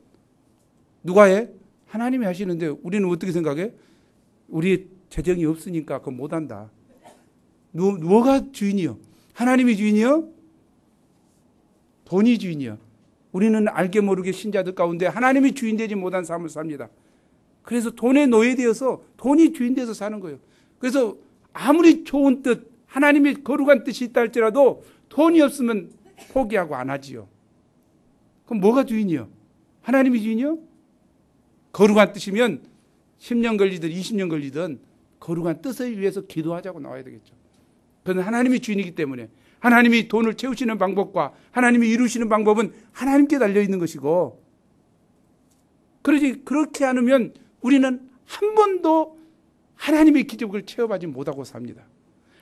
누가 해? 하나님이 하시는데 우리는 어떻게 생각해? 우리 재정이 없으니까 그거 못 한다. 뭐가 주인이요? 하나님이 주인이요? 돈이 주인이요. 우리는 알게 모르게 신자들 가운데 하나님이 주인 되지 못한 삶을 삽니다. 그래서 돈에 노예되어서 돈이 주인 돼서 사는 거예요. 그래서 아무리 좋은 뜻, 하나님의 거룩한 뜻이 있다 할지라도 돈이 없으면 포기하고 안 하지요. 그럼 뭐가 주인이요? 하나님이 주인이요? 거룩한 뜻이면 10년 걸리든 20년 걸리든 거룩한 뜻을 위해서 기도하자고 나와야 되겠죠. 그건 하나님이 주인이기 때문에 하나님이 돈을 채우시는 방법과 하나님이 이루시는 방법은 하나님께 달려있는 것이고, 그러지 그렇게 않으면 우리는 한 번도 하나님의 기적을 체험하지 못하고 삽니다.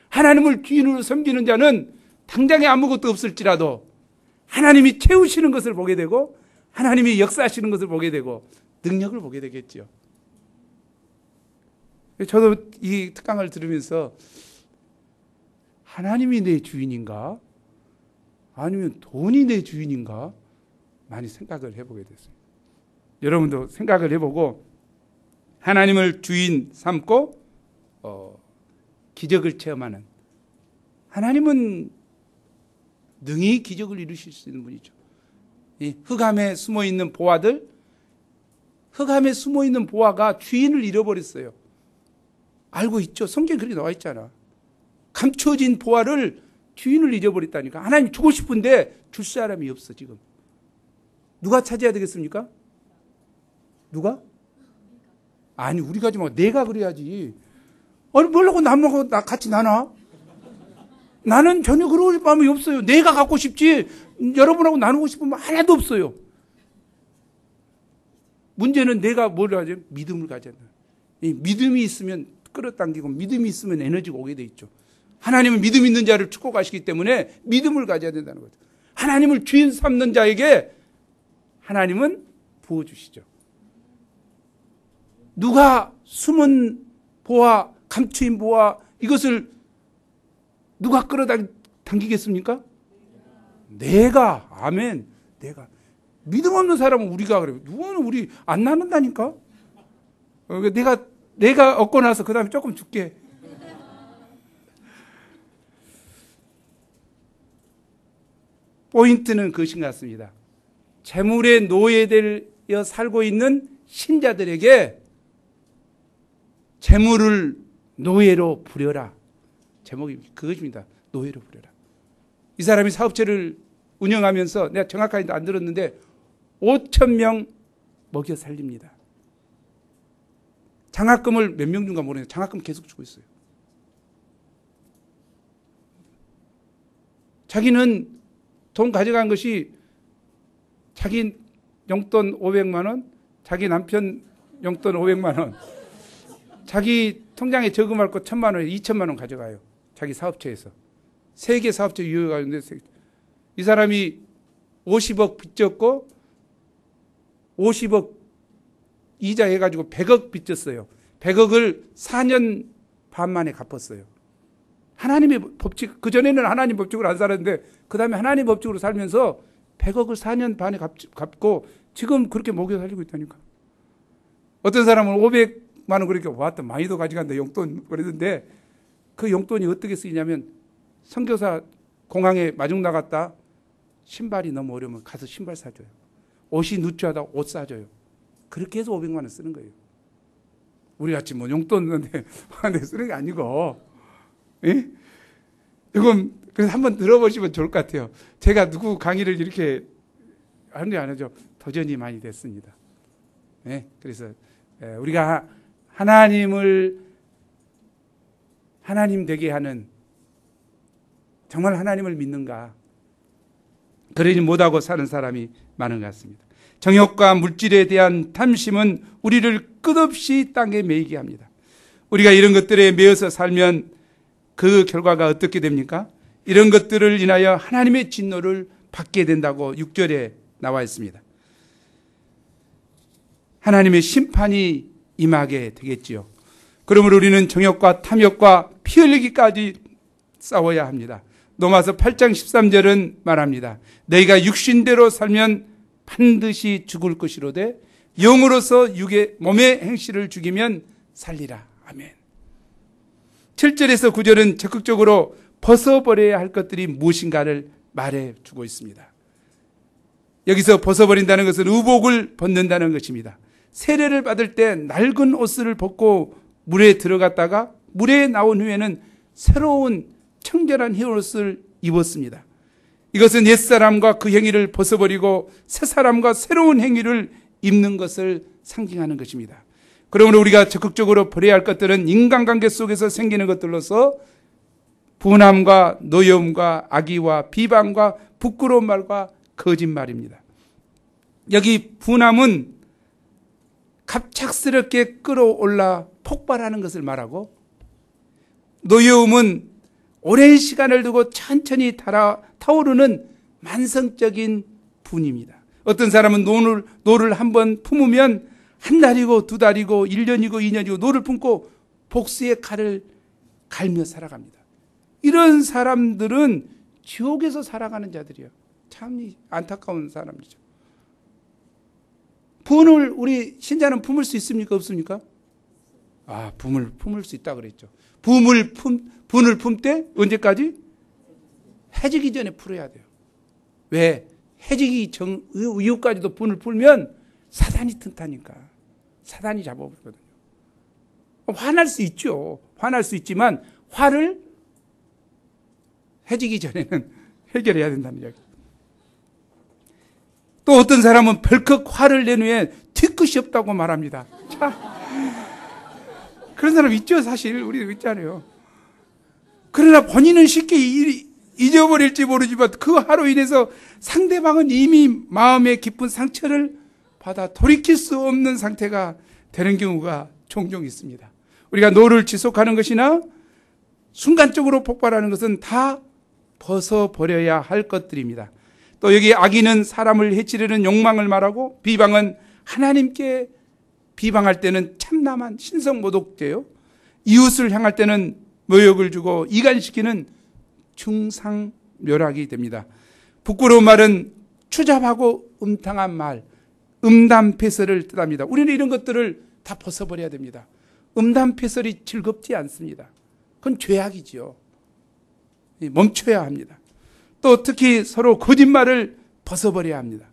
하나님을 주인으로 섬기는 자는 당장에 아무것도 없을지라도 하나님이 채우시는 것을 보게 되고 하나님이 역사하시는 것을 보게 되고 능력을 보게 되겠죠. 저도 이 특강을 들으면서 하나님이 내 주인인가? 아니면 돈이 내 주인인가? 많이 생각을 해보게 됐어요. 여러분도 생각을 해보고 하나님을 주인 삼고 기적을 체험하는, 하나님은 능히 기적을 이루실 수 있는 분이죠. 이 흑암에 숨어있는 보화들, 흑암에 숨어있는 보화가 주인을 잃어버렸어요. 알고 있죠? 성경에 그렇게 나와 있잖아. 감춰진 보화를 주인을 잊어버렸다니까. 하나님 주고 싶은데 줄 사람이 없어 지금. 누가 차지해야 되겠습니까? 누가? 아니 우리가 하지 말고 내가 그래야지. 아니 뭐라고 남하고 나 같이 나눠? 나는 전혀 그럴 마음이 없어요. 내가 갖고 싶지 여러분하고 나누고 싶은 마음 하나도 없어요. 문제는 내가 뭘 하죠? 믿음을 가져야 돼. 이 믿음이 있으면 끌어당기고 믿음이 있으면 에너지가 오게 돼 있죠. 하나님은 믿음 있는 자를 축복하시기 때문에 믿음을 가져야 된다는 거죠. 하나님을 주인 삼는 자에게 하나님은 부어주시죠. 누가 숨은 보화, 감추인 보화, 이것을 누가 끌어당기겠습니까? 내가. 아멘. 내가. 믿음 없는 사람은 우리가 그래요. 누구는 우리 안 나눈다니까? 내가 얻고 나서 그 다음에 조금 줄게. 포인트는 그것인 것 같습니다. 재물에 노예되어 살고 있는 신자들에게 재물을 노예로 부려라. 제목이 그것입니다. 노예로 부려라. 이 사람이 사업체를 운영하면서 내가 정확하게 안 들었는데 5,000명 먹여 살립니다. 장학금을 몇 명 준가 모르겠는데 장학금 계속 주고 있어요. 자기는 돈 가져간 것이 자기 용돈 500만 원, 자기 남편 용돈 500만 원, 자기 통장에 저금할 거 1,000만 원에 2,000만 원 가져가요. 자기 사업체에서. 세계 사업체 유효가는데 이 사람이 50억 빚졌고 50억 이자 해가지고 100억 빚졌어요. 100억을 4년 반 만에 갚았어요. 하나님의 법칙, 그전에는 하나님 법칙으로 안 살았는데 그 다음에 하나님 법칙으로 살면서 100억을 4년 반에 갚고 지금 그렇게 먹여 살리고 있다니까. 어떤 사람은 500만 원 그렇게 왔다 많이도 가져간다 용돈 그러던데 그 용돈이 어떻게 쓰이냐면 선교사 공항에 마중 나갔다 신발이 너무 어려우면 가서 신발 사줘요. 옷이 누추하다 옷 사줘요. 그렇게 해서 500만 원 쓰는 거예요. 우리 같이 뭐 용돈 쓰는 게 아니고. 예? 이건 그래서 한번 들어보시면 좋을 것 같아요. 제가 누구 강의를 이렇게 하는 게 아니죠. 도전이 많이 됐습니다. 예? 그래서 우리가 하나님을 하나님 되게 하는 정말 하나님을 믿는가? 그러지 못하고 사는 사람이 많은 것 같습니다. 정욕과 물질에 대한 탐심은 우리를 끝없이 땅에 매이게 합니다. 우리가 이런 것들에 매여서 살면 그 결과가 어떻게 됩니까? 이런 것들을 인하여 하나님의 진노를 받게 된다고 6절에 나와 있습니다. 하나님의 심판이 임하게 되겠지요. 그러므로 우리는 정욕과 탐욕과 피 흘리기까지 싸워야 합니다. 로마서 8장 13절은 말합니다. 너희가 육신대로 살면 반드시 죽을 것이로되 영으로서 몸의 행실을 죽이면 살리라. 아멘. 7절에서 9절은 적극적으로 벗어버려야 할 것들이 무엇인가를 말해주고 있습니다. 여기서 벗어버린다는 것은 의복을 벗는다는 것입니다. 세례를 받을 때 낡은 옷을 벗고 물에 들어갔다가 물에 나온 후에는 새로운 청결한 흰옷을 입었습니다. 이것은 옛사람과 그 행위를 벗어버리고 새사람과 새로운 행위를 입는 것을 상징하는 것입니다. 그러므로 우리가 적극적으로 버려야 할 것들은 인간관계 속에서 생기는 것들로서 분함과 노여움과 악의와 비방과 부끄러운 말과 거짓말입니다. 여기 분함은 갑작스럽게 끌어올라 폭발하는 것을 말하고, 노여움은 오랜 시간을 두고 천천히 타오르는 만성적인 분입니다. 어떤 사람은 노를 한번 품으면 한 달이고 두 달이고 1년이고 2년이고 노를 품고 복수의 칼을 갈며 살아갑니다. 이런 사람들은 지옥에서 살아가는 자들이에요. 참 안타까운 사람이죠. 분을 우리 신자는 품을 수 있습니까? 없습니까? 분을 품을 수 있다 그랬죠. 분을 품 때 언제까지? 해지기 전에 풀어야 돼요. 왜? 해지기 이후까지도 분을 풀면 사단이 튼다니까. 사단이 잡아버리거든요. 화날 수 있죠. 화날 수 있지만 화를 해지기 전에는 해결해야 된다는 이야기. 또 어떤 사람은 벌컥 화를 낸 후에 뒤끝이 없다고 말합니다. 참, 그런 사람 있죠. 사실 우리도 있잖아요. 그러나 본인은 쉽게 잊어버릴지 모르지만 그 화로 인해서 상대방은 이미 마음의 깊은 상처를 받아 돌이킬 수 없는 상태가 되는 경우가 종종 있습니다. 우리가 노를 지속하는 것이나 순간적으로 폭발하는 것은 다 벗어버려야 할 것들입니다. 또 여기 악의는 사람을 해치려는 욕망을 말하고, 비방은 하나님께 비방할 때는 참남한 신성모독죄요. 이웃을 향할 때는 모욕을 주고 이간시키는 중상묘락이 됩니다. 부끄러운 말은 추잡하고 음탕한 말, 음담패설을 뜻합니다. 우리는 이런 것들을 다 벗어버려야 됩니다. 음담패설이 즐겁지 않습니다. 그건 죄악이지요. 멈춰야 합니다. 또 특히 서로 거짓말을 벗어버려야 합니다.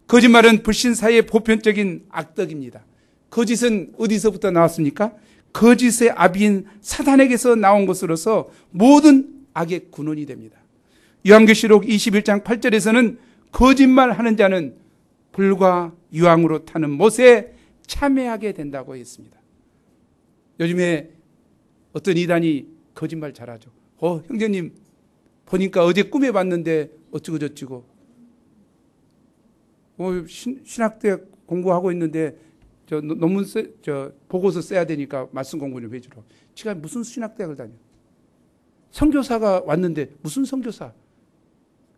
거짓말은 불신 사이의 보편적인 악덕입니다. 거짓은 어디서부터 나왔습니까? 거짓의 아비인 사단에게서 나온 것으로서 모든 악의 근원이 됩니다. 요한계시록 21장 8절에서는 거짓말하는 자는 불과 유황으로 타는 못에 참여하게 된다고 했습니다. 요즘에 어떤 이단이 거짓말 잘하죠. 형제님 보니까 어제 꿈에 봤는데 어쩌고 저쩌고. 신학대 공부하고 있는데 저 논문 보고서 써야 되니까 말씀 공부 좀 해주라. 지가 무슨 신학대학을 다녀? 선교사가 왔는데 무슨 선교사?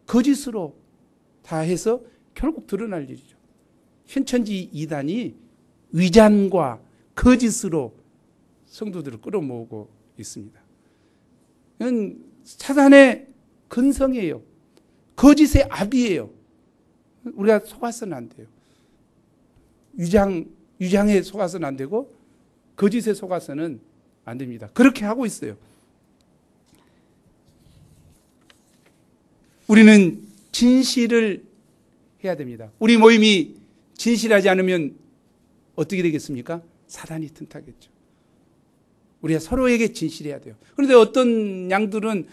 거짓으로 다 해서 결국 드러날 일이죠. 신천지 이단이 위장과 거짓으로 성도들을 끌어모으고 있습니다. 이건 사단의 근성이에요. 거짓의 압이에요. 우리가 속아서는 안 돼요. 위장에 속아서는 안 되고 거짓에 속아서는 안 됩니다. 그렇게 하고 있어요. 우리는 진실을 해야 됩니다. 우리 모임이 진실하지 않으면 어떻게 되겠습니까? 사단이 틈타겠죠. 우리가 서로에게 진실해야 돼요. 그런데 어떤 양들은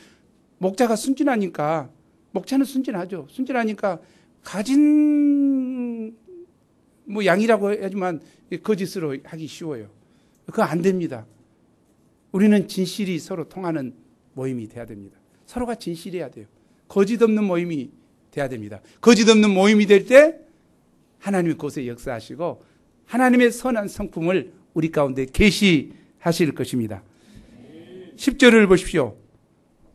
목자가 순진하니까, 목자는 순진하죠. 순진하니까 가진 양이라고 하지만 거짓으로 하기 쉬워요. 그거 안 됩니다. 우리는 진실이 서로 통하는 모임이 돼야 됩니다. 서로가 진실해야 돼요. 거짓 없는 모임이 돼야 됩니다. 거짓 없는 모임이 될 때 하나님이 그곳에 역사하시고 하나님의 선한 성품을 우리 가운데 계시하실 것입니다. 10절을 보십시오.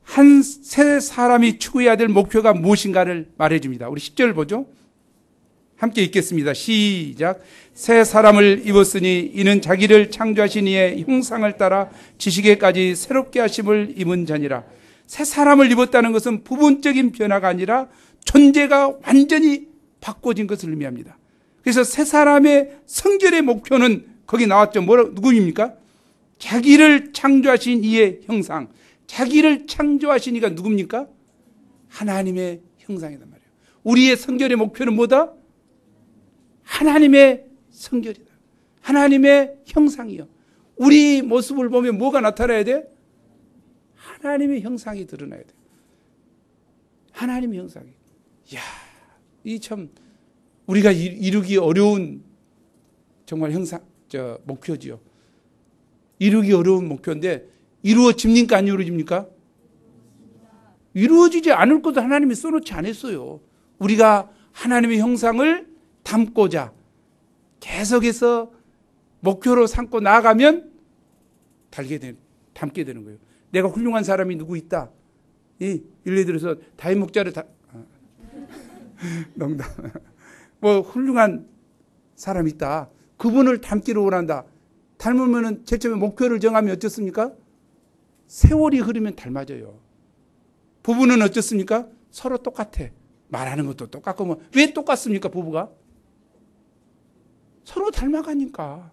한 세 사람이 추구해야 될 목표가 무엇인가를 말해줍니다. 우리 10절 보죠. 함께 읽겠습니다. 시작. 새 사람을 입었으니 이는 자기를 창조하신 이의 형상을 따라 지식에까지 새롭게 하심을 입은 자니라. 새 사람을 입었다는 것은 부분적인 변화가 아니라 존재가 완전히 바꿔진 것을 의미합니다. 그래서 새 사람의 성결의 목표는 거기 나왔죠. 누구입니까? 자기를 창조하신 이의 형상. 자기를 창조하신 이가 누굽니까? 하나님의 형상이란 말이에요. 우리의 성결의 목표는 뭐다? 하나님의 성결이다. 하나님의 형상이요. 우리 모습을 보면 뭐가 나타나야 돼? 하나님의 형상이 드러나야 돼. 하나님의 형상이. 이야, 이 참 우리가 이루기 어려운 정말 목표지요. 이루기 어려운 목표인데 이루어집니까? 안 이루어집니까? 이루어지지 않을 것도 하나님이 써놓지 않았어요. 우리가 하나님의 형상을 담고자 계속해서 목표로 삼고 나아가면 담게 되는 거예요. 내가 훌륭한 사람이 누구 있다. 예를 들어서 다윗 목자를 농담. 훌륭한 사람이 있다. 그분을 닮기를 원한다. 닮으면은 제일 처음에 목표를 정하면 어떻습니까? 세월이 흐르면 닮아져요. 부부는 어떻습니까? 서로 똑같아. 말하는 것도 똑같고 왜 똑같습니까? 부부가? 서로 닮아가니까.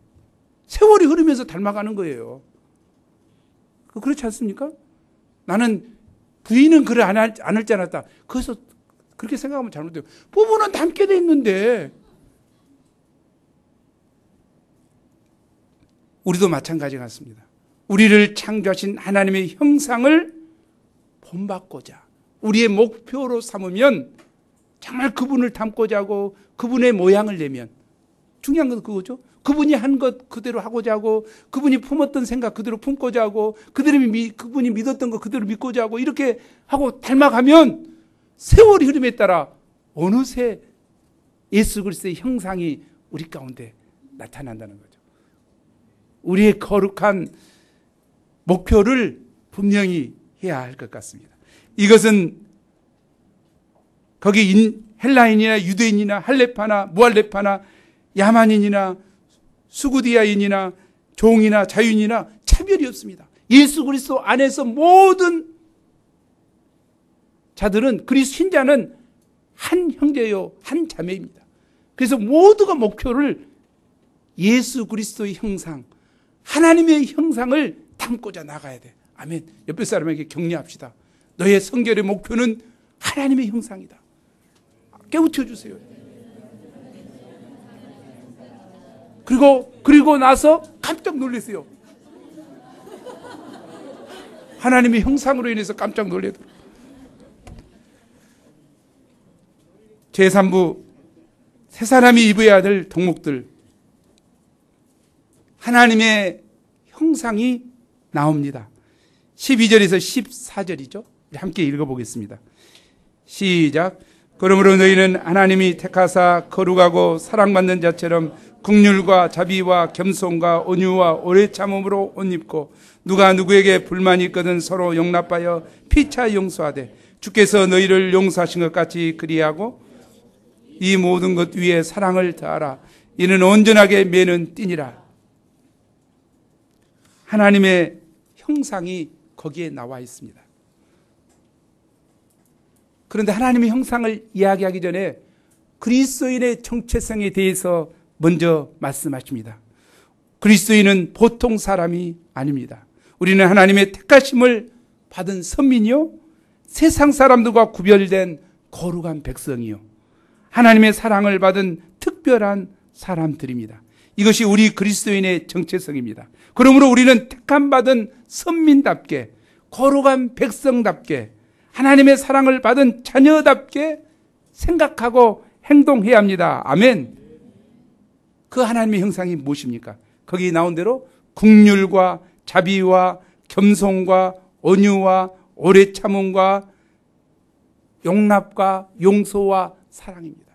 세월이 흐르면서 닮아가는 거예요. 그렇지 않습니까? 나는 부인은 그래 안 할 줄 알았다. 그래서 그렇게 생각하면 잘못돼요. 부부는 닮게 돼 있는데 우리도 마찬가지 같습니다. 우리를 창조하신 하나님의 형상을 본받고자 우리의 목표로 삼으면 정말 그분을 닮고자 하고 그분의 모양을 내면 중요한 건 그거죠. 그분이 한 것 그대로 하고자 하고 그분이 품었던 생각 그대로 품고자 하고 그분이 믿었던 것 그대로 믿고자 하고 이렇게 하고 닮아가면 세월이 흐름에 따라 어느새 예수 그리스도의 형상이 우리 가운데 나타난다는 거죠. 우리의 거룩한 목표를 분명히 해야 할 것 같습니다. 이것은 거기 헬라인이나 유대인이나 할레파나 무할레파나 야만인이나 수구디아인이나 종이나 자유인이나 차별이 없습니다. 예수 그리스도 안에서 모든 자들은 그리스도 신자는 한 형제요 한 자매입니다. 그래서 모두가 목표를 예수 그리스도의 형상 하나님의 형상을 담고자 나가야 돼. 아멘. 옆에 사람에게 격려합시다. 너의 성결의 목표는 하나님의 형상이다. 깨우쳐 주세요. 그리고 나서 깜짝 놀랐어요. 하나님의 형상으로 인해서 깜짝 놀래더라고요. 제3부 세 사람이 입어야 될 덕목들. 하나님의 형상이 나옵니다. 12절에서 14절이죠. 함께 읽어보겠습니다. 시작. 그러므로 너희는 하나님이 택하사 거룩하고 사랑받는 자처럼 긍휼과 자비와 겸손과 온유와 오래 참음으로 옷 입고 누가 누구에게 불만이 있거든 서로 용납하여 피차 용서하되 주께서 너희를 용서하신 것 같이 그리하고 이 모든 것 위에 사랑을 더하라. 이는 온전하게 매는 띠니라. 하나님의 형상이 거기에 나와 있습니다. 그런데 하나님의 형상을 이야기하기 전에 그리스도인의 정체성에 대해서 먼저 말씀하십니다. 그리스도인은 보통 사람이 아닙니다. 우리는 하나님의 택하심을 받은 선민이요, 세상 사람들과 구별된 거룩한 백성이요, 하나님의 사랑을 받은 특별한 사람들입니다. 이것이 우리 그리스도인의 정체성입니다. 그러므로 우리는 택함받은 선민답게, 거룩한 백성답게, 하나님의 사랑을 받은 자녀답게 생각하고 행동해야 합니다. 아멘. 그 하나님의 형상이 무엇입니까? 거기 나온 대로 긍휼과 자비와 겸손과 온유와 오래 참음과 용납과 용서와 사랑입니다.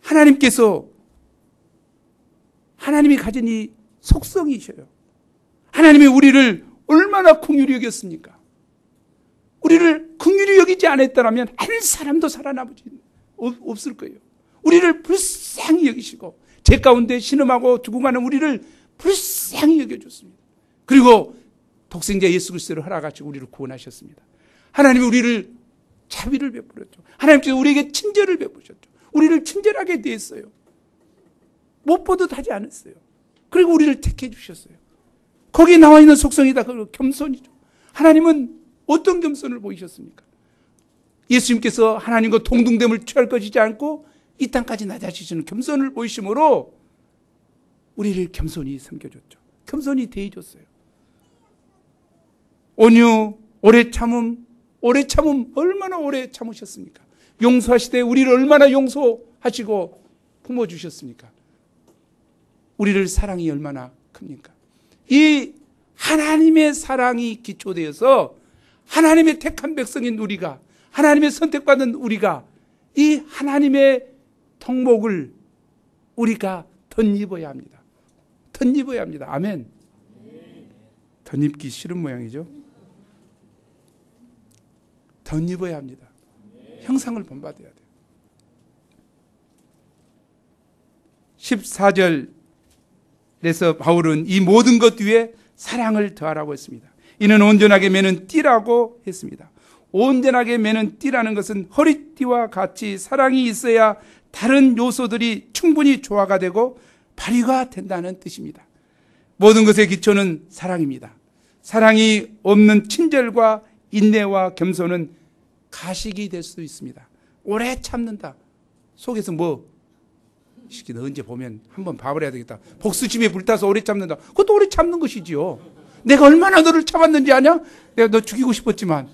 하나님께서 하나님이 가진 이 속성이셔요. 하나님이 우리를 얼마나 긍휼히 여겼습니까? 우리를 긍휼히 여기지 않았다면 한 사람도 살아남지 없을 거예요. 우리를 불쌍히 여기시고 죄 가운데 신음하고 죽어가는 우리를 불쌍히 여겨줬습니다. 그리고 독생자 예수 그리스도를 허락하시고 우리를 구원하셨습니다. 하나님이 우리를 자비를 베풀었죠. 하나님께서 우리에게 친절을 베푸셨죠. 우리를 친절하게 대했어요. 못 보듯 하지 않았어요. 그리고 우리를 택해 주셨어요. 거기에 나와 있는 속성이다. 그 겸손이죠. 하나님은 어떤 겸손을 보이셨습니까? 예수님께서 하나님과 동등됨을 취할 것이지 않고 이 땅까지 낮아지시는 겸손을 보이심으로 우리를 겸손히 섬겨줬죠. 겸손히 대해줬어요. 온유, 오래 참음 얼마나 오래 참으셨습니까? 용서하시되 우리를 얼마나 용서하시고 품어주셨습니까? 우리를 사랑이 얼마나 큽니까? 이 하나님의 사랑이 기초되어서 하나님의 택한 백성인 우리가, 하나님의 선택받은 우리가 이 하나님의 덕목을 우리가 덧입어야 합니다. 덧입어야 합니다. 아멘. 덧입기 싫은 모양이죠. 덧입어야 합니다. 형상을 본받아야 돼요. 14절에서 바울은 이 모든 것 위에 사랑을 더하라고 했습니다. 이는 온전하게 매는 띠라고 했습니다. 온전하게 매는 띠라는 것은 허리띠와 같이 사랑이 있어야 다른 요소들이 충분히 조화가 되고 발휘가 된다는 뜻입니다. 모든 것의 기초는 사랑입니다. 사랑이 없는 친절과 인내와 겸손은 가식이 될 수 있습니다. 오래 참는다. 속에서 뭐 시키 너 언제 보면 한번 봐버려야 되겠다. 복수심에 불타서 오래 참는다. 그것도 오래 참는 것이지요. 내가 얼마나 너를 참았는지 아냐? 내가 너 죽이고 싶었지만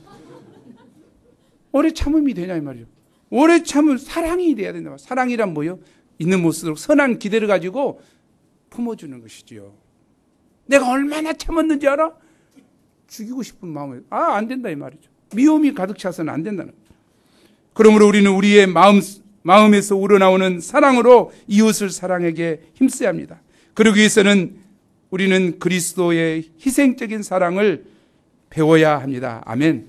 오래 참음이 되냐 이 말이죠. 오래 참은 사랑이 돼야 된다. 사랑이란 뭐요? 있는 모습으로 선한 기대를 가지고 품어주는 것이지요. 내가 얼마나 참았는지 알아? 죽이고 싶은 마음에 안 된다 이 말이죠. 미움이 가득 차서는 안 된다는 거죠. 그러므로 우리는 우리의 마음에서 우러나오는 사랑으로 이웃을 사랑하게 힘써야 합니다. 그러기 위해서는 우리는 그리스도의 희생적인 사랑을 배워야 합니다. 아멘.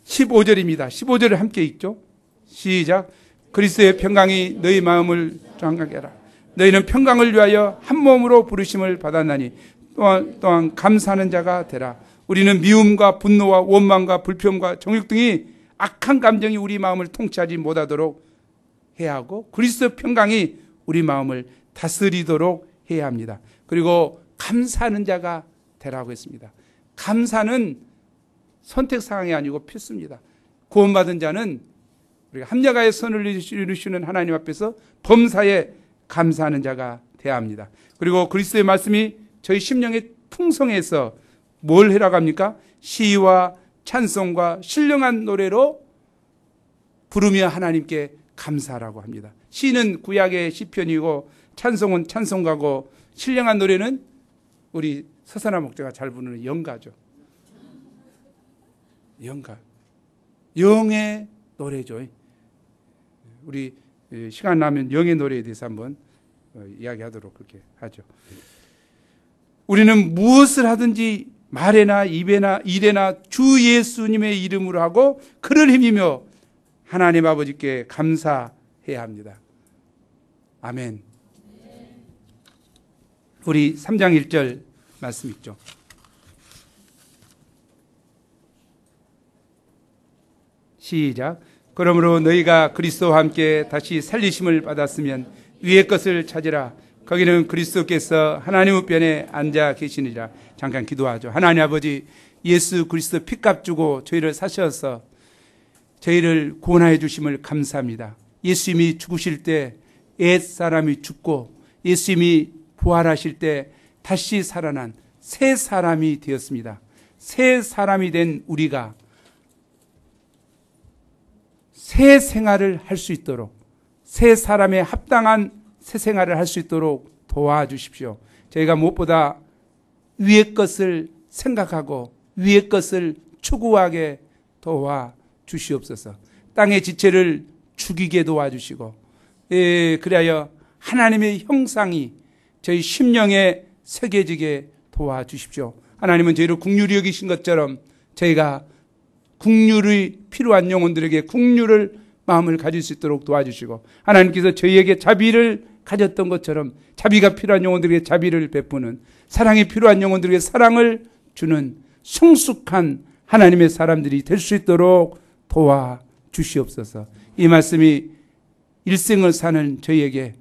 15절입니다. 15절을 함께 읽죠. 시작. 그리스도의 평강이 너희 마음을 장하게 하라. 너희는 평강을 위하여 한 몸으로 부르심을 받았나니 또한 감사하는 자가 되라. 우리는 미움과 분노와 원망과 불평과 정욕 등이 악한 감정이 우리 마음을 통치하지 못하도록 해야 하고 그리스도 평강이 우리 마음을 다스리도록 해야 합니다. 그리고 감사하는 자가 되라고 했습니다. 감사는 선택사항이 아니고 필수입니다. 구원받은 자는 우리가 합력하여 선을 이루시는 하나님 앞에서 범사에 감사하는 자가 되어야 합니다. 그리고 그리스도의 말씀이 저희 심령의 풍성해서 뭘 해라고 합니까? 시와 찬송과 신령한 노래로 부르며 하나님께 감사하라고 합니다. 시는 구약의 시편이고 찬송은 찬송가고 신령한 노래는 우리 서선아 목자가 잘 부르는 영가죠. 영가. 영의 노래죠. 우리 시간 나면 영의 노래에 대해서 한번 이야기하도록 그렇게 하죠. 우리는 무엇을 하든지 말에나 입에나 일에나 주 예수님의 이름으로 하고 그를 힘이며 하나님 아버지께 감사해야 합니다. 아멘. 우리 3장 1절 말씀 있죠. 시작. 그러므로 너희가 그리스도와 함께 다시 살리심을 받았으면 위의 것을 찾으라. 거기는 그리스도께서 하나님 우편에 앉아 계시니라. 잠깐 기도하죠. 하나님 아버지, 예수 그리스도 피값 주고 저희를 사셔서 저희를 구원하여 주심을 감사합니다. 예수님이 죽으실 때 옛사람이 죽고 예수님이 부활하실 때 다시 살아난 새 사람이 되었습니다. 새 사람이 된 우리가 새 생활을 할 수 있도록, 새 사람에 합당한 새 생활을 할 수 있도록 도와주십시오. 저희가 무엇보다 위의 것을 생각하고 위의 것을 추구하게 도와주시옵소서. 땅의 지체를 죽이게 도와주시고, 그리하여 하나님의 형상이 저희 심령에 새겨지게 도와주십시오. 하나님은 저희를 긍휼히 여기신 것처럼 저희가 긍휼이 필요한 영혼들에게 긍휼을 마음을 가질 수 있도록 도와주시고, 하나님께서 저희에게 자비를 가졌던 것처럼 자비가 필요한 영혼들에게 자비를 베푸는, 사랑이 필요한 영혼들에게 사랑을 주는 성숙한 하나님의 사람들이 될 수 있도록 도와주시옵소서. 이 말씀이 일생을 사는 저희에게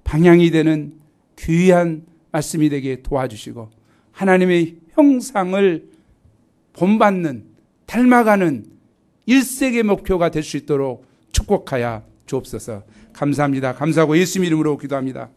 방향이 되는 귀한 말씀이 되게 도와주시고, 하나님의 형상을 본받는, 닮아가는 일생의 목표가 될 수 있도록 축복하여 주옵소서. 감사합니다. 감사하고 예수님 이름으로 기도합니다.